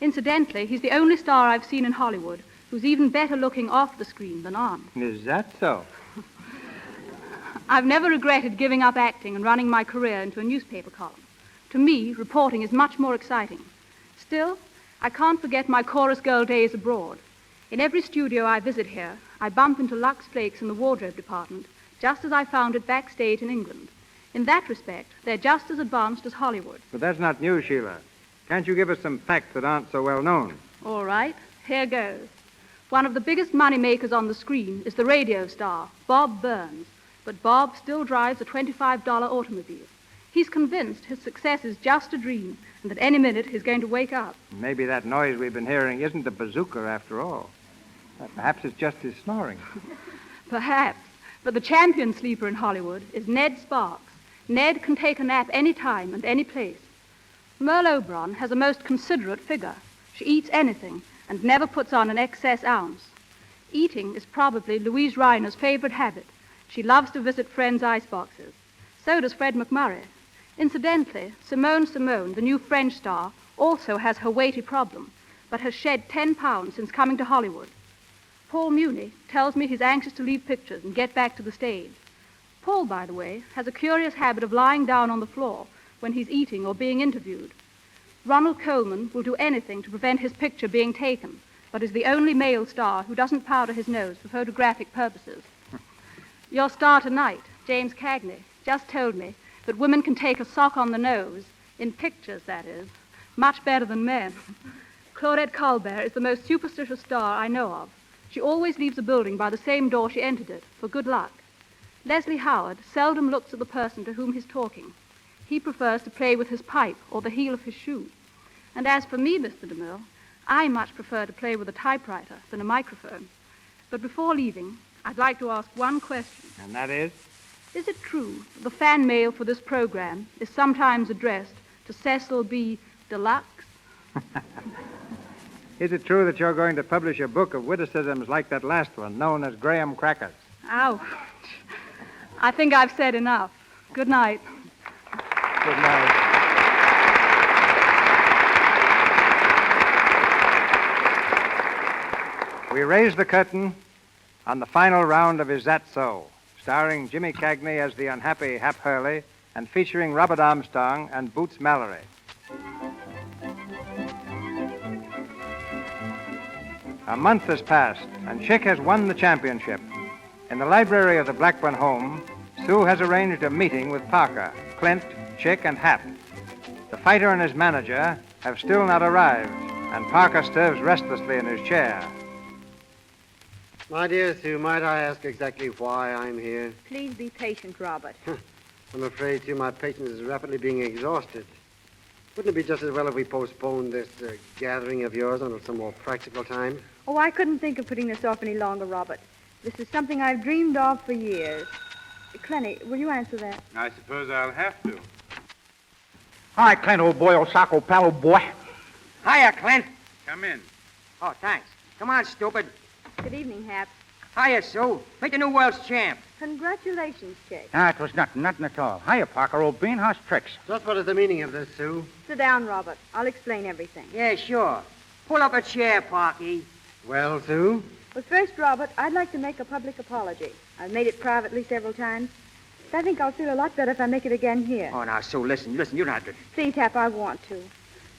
Incidentally, he's the only star I've seen in Hollywood who's even better looking off the screen than on. Is that so? I've never regretted giving up acting and running my career into a newspaper column. To me, reporting is much more exciting. Still, I can't forget my chorus girl days abroad. In every studio I visit here, I bump into Lux Flakes in the wardrobe department, just as I found it backstage in England. In that respect, they're just as advanced as Hollywood. But that's not new, Sheila. Can't you give us some facts that aren't so well known? All right, here goes. One of the biggest money makers on the screen is the radio star, Bob Burns. But Bob still drives a $25 automobile. He's convinced his success is just a dream and that any minute he's going to wake up. Maybe that noise we've been hearing isn't a bazooka after all. Perhaps it's just his snoring. Perhaps. But the champion sleeper in Hollywood is Ned Sparks. Ned can take a nap any time and any place. Merle Oberon has a most considerate figure. She eats anything and never puts on an excess ounce. Eating is probably Louise Reiner's favorite habit. She loves to visit friends' iceboxes. So does Fred McMurray. Incidentally, Simone, the new French star, also has her weighty problem, but has shed 10 pounds since coming to Hollywood. Paul Muni tells me he's anxious to leave pictures and get back to the stage. Paul, by the way, has a curious habit of lying down on the floor when he's eating or being interviewed. Ronald Colman will do anything to prevent his picture being taken, but is the only male star who doesn't powder his nose for photographic purposes. Your star tonight, James Cagney, just told me that women can take a sock on the nose, in pictures, that is, much better than men. Claudette Colbert is the most superstitious star I know of. She always leaves a building by the same door she entered it, for good luck. Leslie Howard seldom looks at the person to whom he's talking. He prefers to play with his pipe or the heel of his shoe. And as for me, Mr. DeMille, I much prefer to play with a typewriter than a microphone. But before leaving, I'd like to ask one question. And that is? Is it true that the fan mail for this program is sometimes addressed to Cecil B. Deluxe? Is it true that you're going to publish a book of witticisms like that last one, known as Graham Crackers? Ouch. I think I've said enough. Good night. Good night. We raise the curtain on the final round of his Zat So, starring Jimmy Cagney as the unhappy Hap Hurley and featuring Robert Armstrong and Boots Mallory. A month has passed, and Chick has won the championship. In the library of the Blackburn home, Sue has arranged a meeting with Parker, Clint, Chick, and Hap. The fighter and his manager have still not arrived, and Parker stirs restlessly in his chair. My dear Sue, might I ask exactly why I'm here? Please be patient, Robert. I'm afraid, Sue, my patience is rapidly being exhausted. Wouldn't it be just as well if we postponed this gathering of yours until some more practical time? Oh, I couldn't think of putting this off any longer, Robert. This is something I've dreamed of for years. Clenny, will you answer that? I suppose I'll have to. Hi, Clint, old boy, old sock, old pal, old boy. Hiya, Clint. Come in. Oh, thanks. Come on, stupid. Good evening, Hap. Hiya, Sue. Make the new world's champ. Congratulations, Chick. Ah, it was nothing at all. Hiya, Parker, old bean, how's tricks? Just what is the meaning of this, Sue? Sit down, Robert. I'll explain everything. Yeah, sure. Pull up a chair, Parky. Well, Sue? But first, Robert, I'd like to make a public apology. I've made it privately several times. But I think I'll feel a lot better if I make it again here. Oh, now, Sue, listen, you don't have to. Please, Hap, I want to.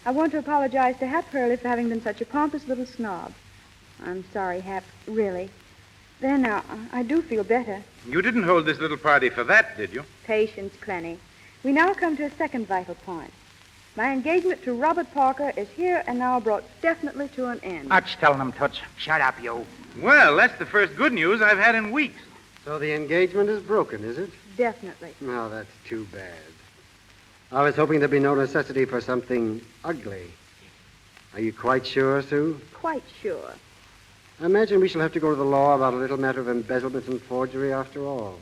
I want to apologize to Hap Hurley for having been such a pompous little snob. I'm sorry, Hap, really. There now, I do feel better. You didn't hold this little party for that, did you? Patience, Clenny. We now come to a second vital point. My engagement to Robert Parker is here and now brought definitely to an end. That's telling him, Toots. Shut up, you. Well, that's the first good news I've had in weeks. So the engagement is broken, is it? Definitely. No, that's too bad. I was hoping there'd be no necessity for something ugly. Are you quite sure, Sue? Quite sure. I imagine we shall have to go to the law about a little matter of embezzlement and forgery after all.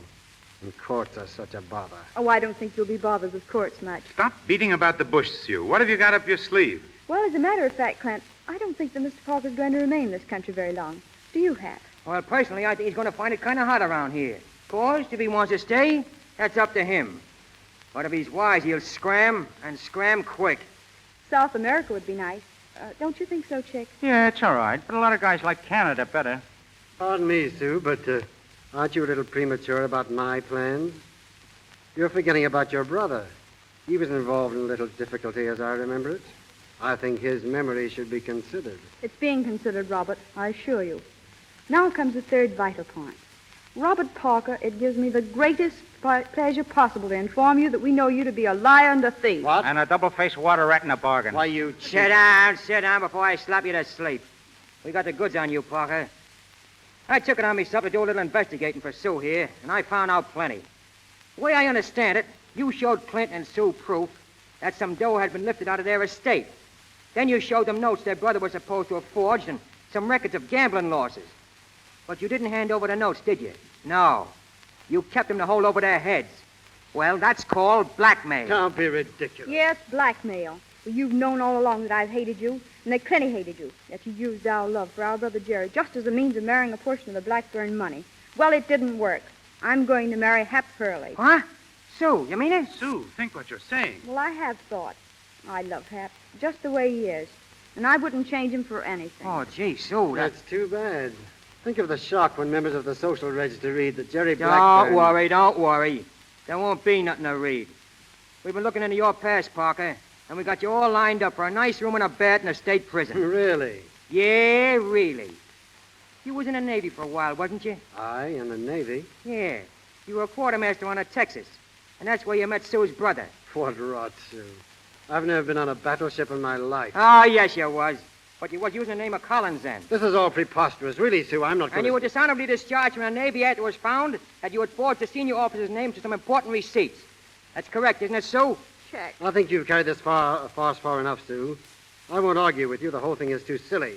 And courts are such a bother. Oh, I don't think you'll be bothered with courts much. Stop beating about the bush, Sue. What have you got up your sleeve? Well, as a matter of fact, Clint, I don't think that Mr. Parker's going to remain in this country very long. Do you, Hap? Well, personally, I think he's going to find it kind of hot around here. Of course, if he wants to stay, that's up to him. But if he's wise, he'll scram, and scram quick. South America would be nice. Don't you think so, Chick? Yeah, it's all right. But a lot of guys like Canada better. Pardon me, Sue, but aren't you a little premature about my plans? You're forgetting about your brother. He was involved in a little difficulty, as I remember it. I think his memory should be considered. It's being considered, Robert, I assure you. Now comes the third vital point. Robert Parker, it gives me the greatest pleasure possible to inform you that we know you to be a liar and a thief. What? And a double-faced water rat in a bargain. Why, you... Sit down before I slap you to sleep. We got the goods on you, Parker. I took it on myself to do a little investigating for Sue here, and I found out plenty. The way I understand it, you showed Clint and Sue proof that some dough had been lifted out of their estate. Then you showed them notes their brother was supposed to have forged and some records of gambling losses. But you didn't hand over the notes, did you? No. You kept them to hold over their heads. Well, that's called blackmail. Don't be ridiculous. Yes, blackmail. Well, you've known all along that I've hated you, and that Clenny hated you, that you used our love for our brother Jerry just as a means of marrying a portion of the Blackburn money. Well, it didn't work. I'm going to marry Hap Hurley. Huh? Sue, you mean it? Sue, think what you're saying. Well, I have thought. I love Hap, just the way he is. And I wouldn't change him for anything. Oh, gee, Sue, That's too bad. Think of the shock when members of the social register read that Jerry Blackburn... Don't worry. There won't be nothing to read. We've been looking into your past, Parker, and we got you all lined up for a nice room and a bed in a state prison. Really? Yeah, really. You was in the Navy for a while, wasn't you? I in the Navy? Yeah. You were a quartermaster on a Texas, and that's where you met Sue's brother. What rot, Sue. I've never been on a battleship in my life. Oh, yes, you was. But you was using the name of Collins then. This is all preposterous. Really, Sue, I'm not going And you were dishonorably discharged from the Navy after it was found that you had forged the senior officer's name to some important receipts. That's correct, isn't it, Sue? Check. I think you've carried this farce far enough, Sue. I won't argue with you. The whole thing is too silly.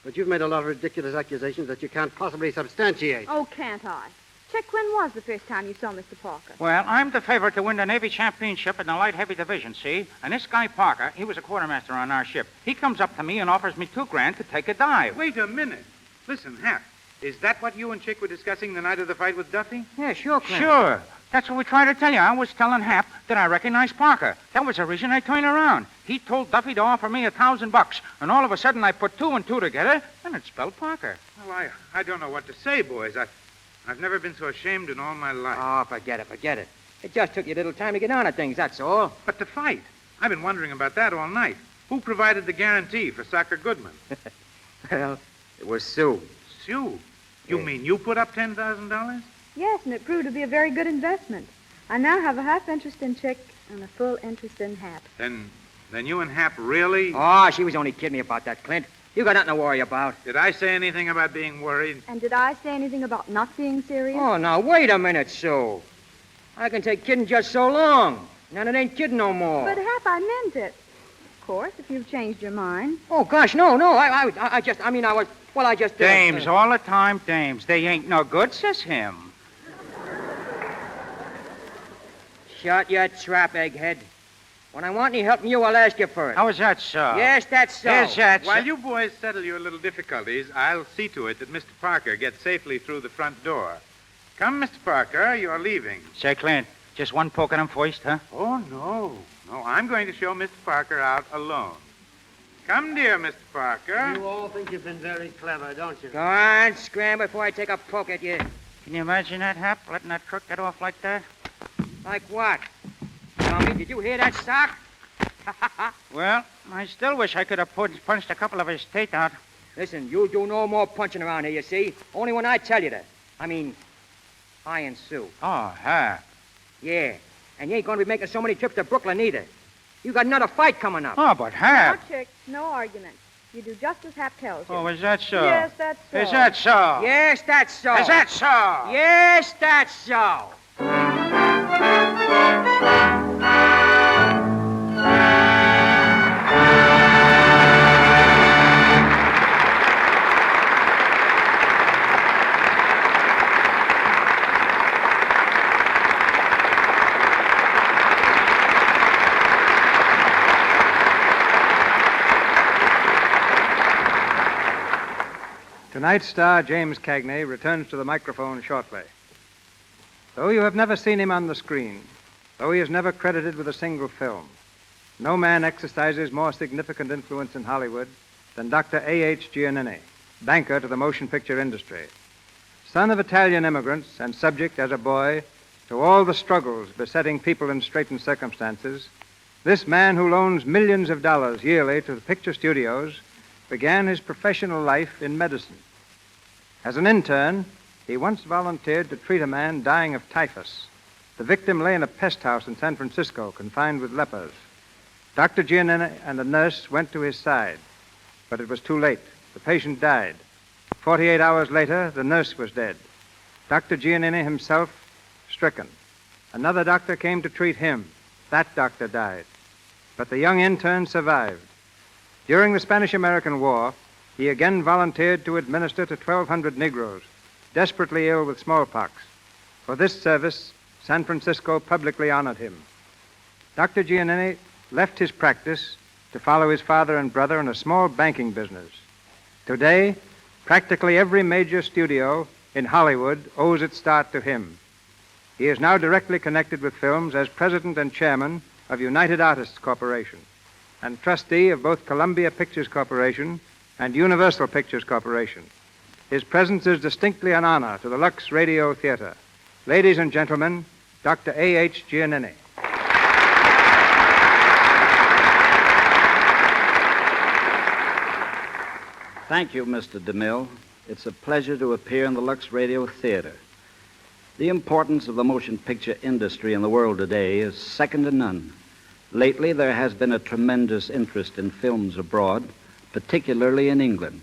But you've made a lot of ridiculous accusations that you can't possibly substantiate. Oh, can't I? Check, when was the first time you saw Mr. Parker? Well, I'm the favorite to win the Navy championship in the light heavy division, see? And this guy Parker, he was a quartermaster on our ship. He comes up to me and offers me $2,000 to take a dive. Wait a minute. Listen, Hap, is that what you and Chick were discussing the night of the fight with Duffy? Yeah, sure, Clint. Sure. That's what we tried to tell you. I was telling Hap that I recognized Parker. That was the reason I turned around. He told Duffy to offer me $1,000, and all of a sudden I put 2 and 2 together, and it spelled Parker. Well, I don't know what to say, boys. I've never been so ashamed in all my life. Oh, forget it. It just took you a little time to get on at things, that's all. But the fight, I've been wondering about that all night. Who provided the guarantee for Soccer Goodman? Well, it was Sue. Sue? You mean you put up $10,000? Yes, and it proved to be a very good investment. I now have a half interest in Chick and a full interest in Hap. Then you and Hap really... Oh, she was only kidding me about that, Clint. You got nothing to worry about. Did I say anything about being worried? And did I say anything about not being serious? Oh, now, wait a minute, Sue. I can take kidding just so long. Now it ain't kidding no more. But, Hap, I meant it. Of course, if you've changed your mind. Oh, gosh, no. I just... Dames, all the time, dames. They ain't no good, says him. Shut your trap, egghead. When I want any help from you, I'll ask you for it. How is that so? Yes, that's so. Yes, that's While you boys settle your little difficulties, I'll see to it that Mr. Parker gets safely through the front door. Come, Mr. Parker, you're leaving. Say, Clint, just one poke at him first, huh? Oh, no. No, I'm going to show Mr. Parker out alone. Come, dear Mr. Parker. You all think you've been very clever, don't you? Go on, scram before I take a poke at you. Can you imagine that, Hap? Letting that crook get off like that? Like what? Tommy, did you hear that, Sock? Well, I still wish I could have punched a couple of his teeth out. Listen, you do no more punching around here, you see? Only when I tell you to. I mean, I and Sue. Oh, Hap. Yeah, and you ain't going to be making so many trips to Brooklyn either. You got another fight coming up. Oh, but Hap. No, Chick, no argument. You do just as Hap tells you. Oh, is that so? Yes, that's so. Is that so? Yes, that's so. Is that so? Yes, that's so. Tonight's star, James Cagney, returns to the microphone shortly. Though you have never seen him on the screen, though he is never credited with a single film, no man exercises more significant influence in Hollywood than Dr. A.H. Giannini, banker to the motion picture industry. Son of Italian immigrants and subject as a boy to all the struggles besetting people in straitened circumstances, this man who loans millions of dollars yearly to the picture studios began his professional life in medicine. As an intern, he once volunteered to treat a man dying of typhus. The victim lay in a pest house in San Francisco, confined with lepers. Dr. Giannini and a nurse went to his side, but it was too late. The patient died. 48 hours later, the nurse was dead. Dr. Giannini himself stricken. Another doctor came to treat him. That doctor died. But the young intern survived. During the Spanish-American War, he again volunteered to administer to 1,200 Negroes, desperately ill with smallpox. For this service, San Francisco publicly honored him. Dr. Giannini left his practice to follow his father and brother in a small banking business. Today, practically every major studio in Hollywood owes its start to him. He is now directly connected with films as president and chairman of United Artists Corporation and trustee of both Columbia Pictures Corporation and Universal Pictures Corporation. His presence is distinctly an honor to the Lux Radio Theatre. Ladies and gentlemen, Dr. A.H. Giannini. Thank you, Mr. DeMille. It's a pleasure to appear in the Lux Radio Theatre. The importance of the motion picture industry in the world today is second to none. Lately, there has been a tremendous interest in films abroad, particularly in England.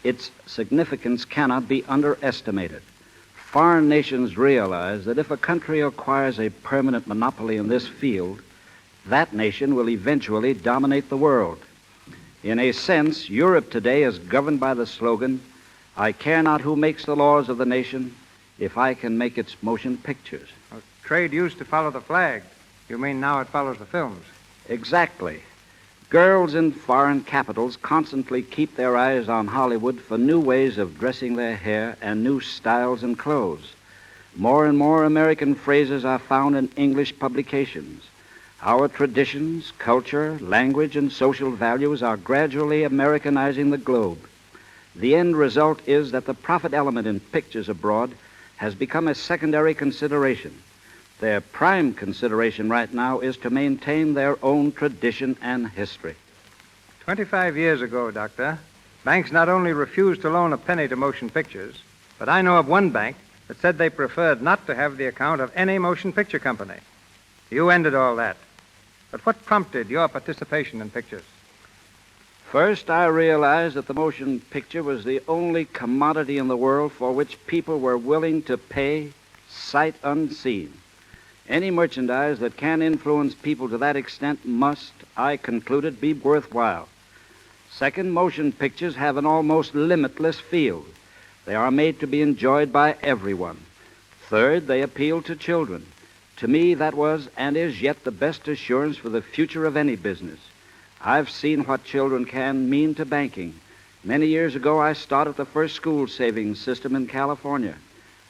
Its significance cannot be underestimated. Foreign nations realize that if a country acquires a permanent monopoly in this field, that nation will eventually dominate the world. In a sense, Europe today is governed by the slogan, "I care not who makes the laws of the nation, if I can make its motion pictures." Well, trade used to follow the flag. You mean now it follows the films? Exactly. Girls in foreign capitals constantly keep their eyes on Hollywood for new ways of dressing their hair and new styles and clothes. More and more American phrases are found in English publications. Our traditions, culture, language, and social values are gradually Americanizing the globe. The end result is that the profit element in pictures abroad has become a secondary consideration. Their prime consideration right now is to maintain their own tradition and history. 25 years ago, Doctor, banks not only refused to loan a penny to motion pictures, but I know of one bank that said they preferred not to have the account of any motion picture company. You ended all that. But what prompted your participation in pictures? First, I realized that the motion picture was the only commodity in the world for which people were willing to pay sight unseen. Any merchandise that can influence people to that extent must, I concluded, be worthwhile. Second, motion pictures have an almost limitless field. They are made to be enjoyed by everyone. Third, they appeal to children. To me, that was and is yet the best assurance for the future of any business. I've seen what children can mean to banking. Many years ago, I started the first school savings system in California,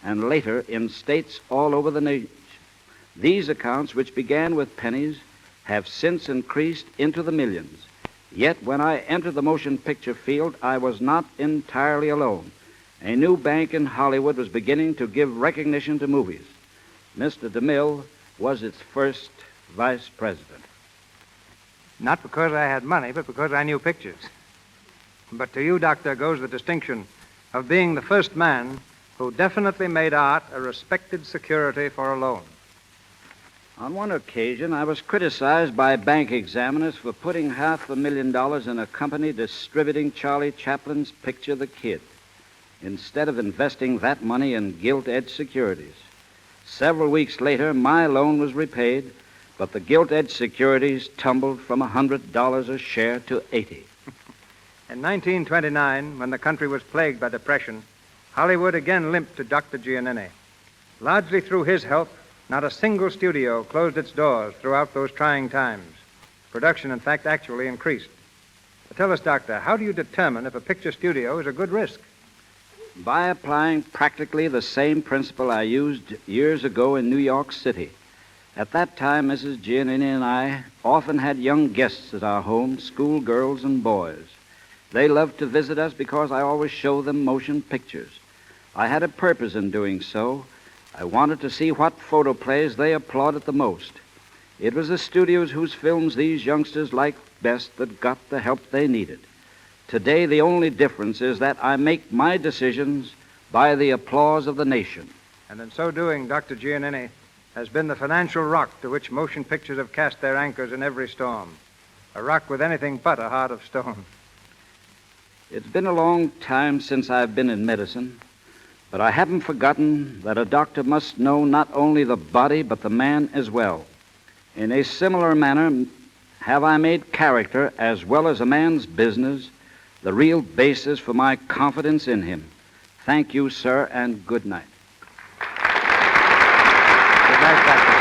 and later in states all over the nation. These accounts, which began with pennies, have since increased into the millions. Yet when I entered the motion picture field, I was not entirely alone. A new bank in Hollywood was beginning to give recognition to movies. Mr. DeMille was its first vice president. Not because I had money, but because I knew pictures. But to you, Doctor, goes the distinction of being the first man who definitely made art a respected security for a loan. On one occasion, I was criticized by bank examiners for putting $500,000 in a company distributing Charlie Chaplin's picture, The Kid, instead of investing that money in gilt-edged securities. Several weeks later, my loan was repaid, but the gilt-edged securities tumbled from $100 a share to $80. In 1929, when the country was plagued by depression, Hollywood again limped to Dr. Giannini. Largely through his help, not a single studio closed its doors throughout those trying times. Production, in fact, actually increased. But tell us, Doctor, how do you determine if a picture studio is a good risk? By applying practically the same principle I used years ago in New York City. At that time, Mrs. Giannini and I often had young guests at our home, schoolgirls and boys. They loved to visit us because I always showed them motion pictures. I had a purpose in doing so. I wanted to see what photoplays they applauded the most. It was the studios whose films these youngsters liked best that got the help they needed. Today, the only difference is that I make my decisions by the applause of the nation. And in so doing, Dr. Giannini has been the financial rock to which motion pictures have cast their anchors in every storm. A rock with anything but a heart of stone. It's been a long time since I've been in medicine, but I haven't forgotten that a doctor must know not only the body, but the man as well. In a similar manner, have I made character, as well as a man's business, the real basis for my confidence in him. Thank you, sir, and good night. Good night, Doctor.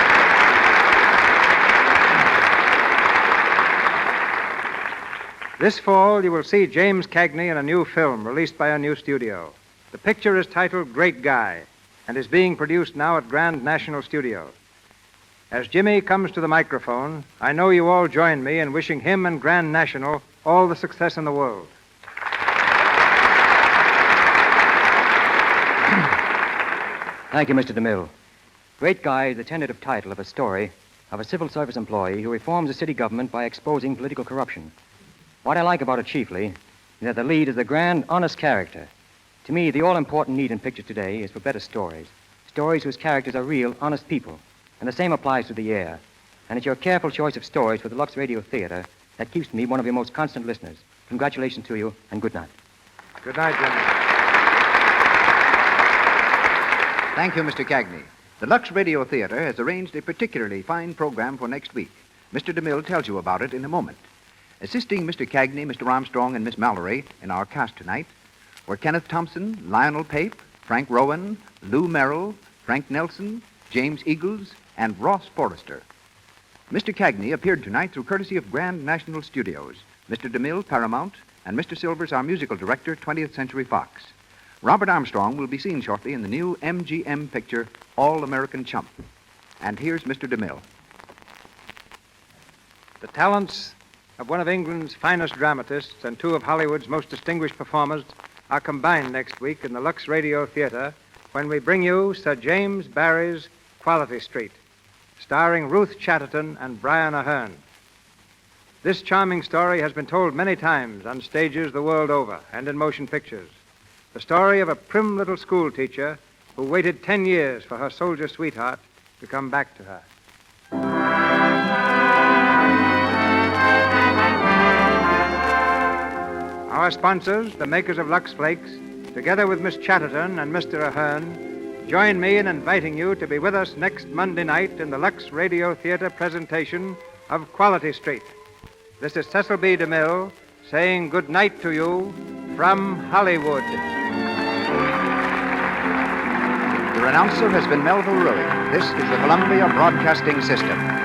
This fall, you will see James Cagney in a new film released by a new studio. The picture is titled Great Guy and is being produced now at Grand National Studios. As Jimmy comes to the microphone, I know you all join me in wishing him and Grand National all the success in the world. Thank you, Mr. DeMille. Great Guy is the tentative title of a story of a civil service employee who reforms the city government by exposing political corruption. What I like about it chiefly is that the lead is a grand, honest character. To me, the all-important need in pictures today is for better stories. Stories whose characters are real, honest people. And the same applies to the air. And it's your careful choice of stories for the Lux Radio Theatre that keeps me one of your most constant listeners. Congratulations to you, and good night. Good night, Jimmy. Thank you, Mr. Cagney. The Lux Radio Theatre has arranged a particularly fine program for next week. Mr. DeMille tells you about it in a moment. Assisting Mr. Cagney, Mr. Armstrong, and Miss Mallory in our cast tonight were Kenneth Thompson, Lionel Pape, Frank Rowan, Lou Merrill, Frank Nelson, James Eagles, and Ross Forrester. Mr. Cagney appeared tonight through courtesy of Grand National Studios, Mr. DeMille, Paramount, and Mr. Silvers, our musical director, 20th Century Fox. Robert Armstrong will be seen shortly in the new MGM picture, All-American Chump. And here's Mr. DeMille. The talents of one of England's finest dramatists and two of Hollywood's most distinguished performers are combined next week in the Lux Radio Theatre when we bring you Sir James Barrie's Quality Street, starring Ruth Chatterton and Brian Aherne. This charming story has been told many times on stages the world over and in motion pictures. The story of a prim little school teacher who waited 10 years for her soldier sweetheart to come back to her. Our sponsors, the makers of Lux Flakes, together with Miss Chatterton and Mr. Aherne, join me in inviting you to be with us next Monday night in the Lux Radio Theatre presentation of Quality Street. This is Cecil B. DeMille saying good night to you from Hollywood. Your announcer has been Melville Ruick. This is the Columbia Broadcasting System.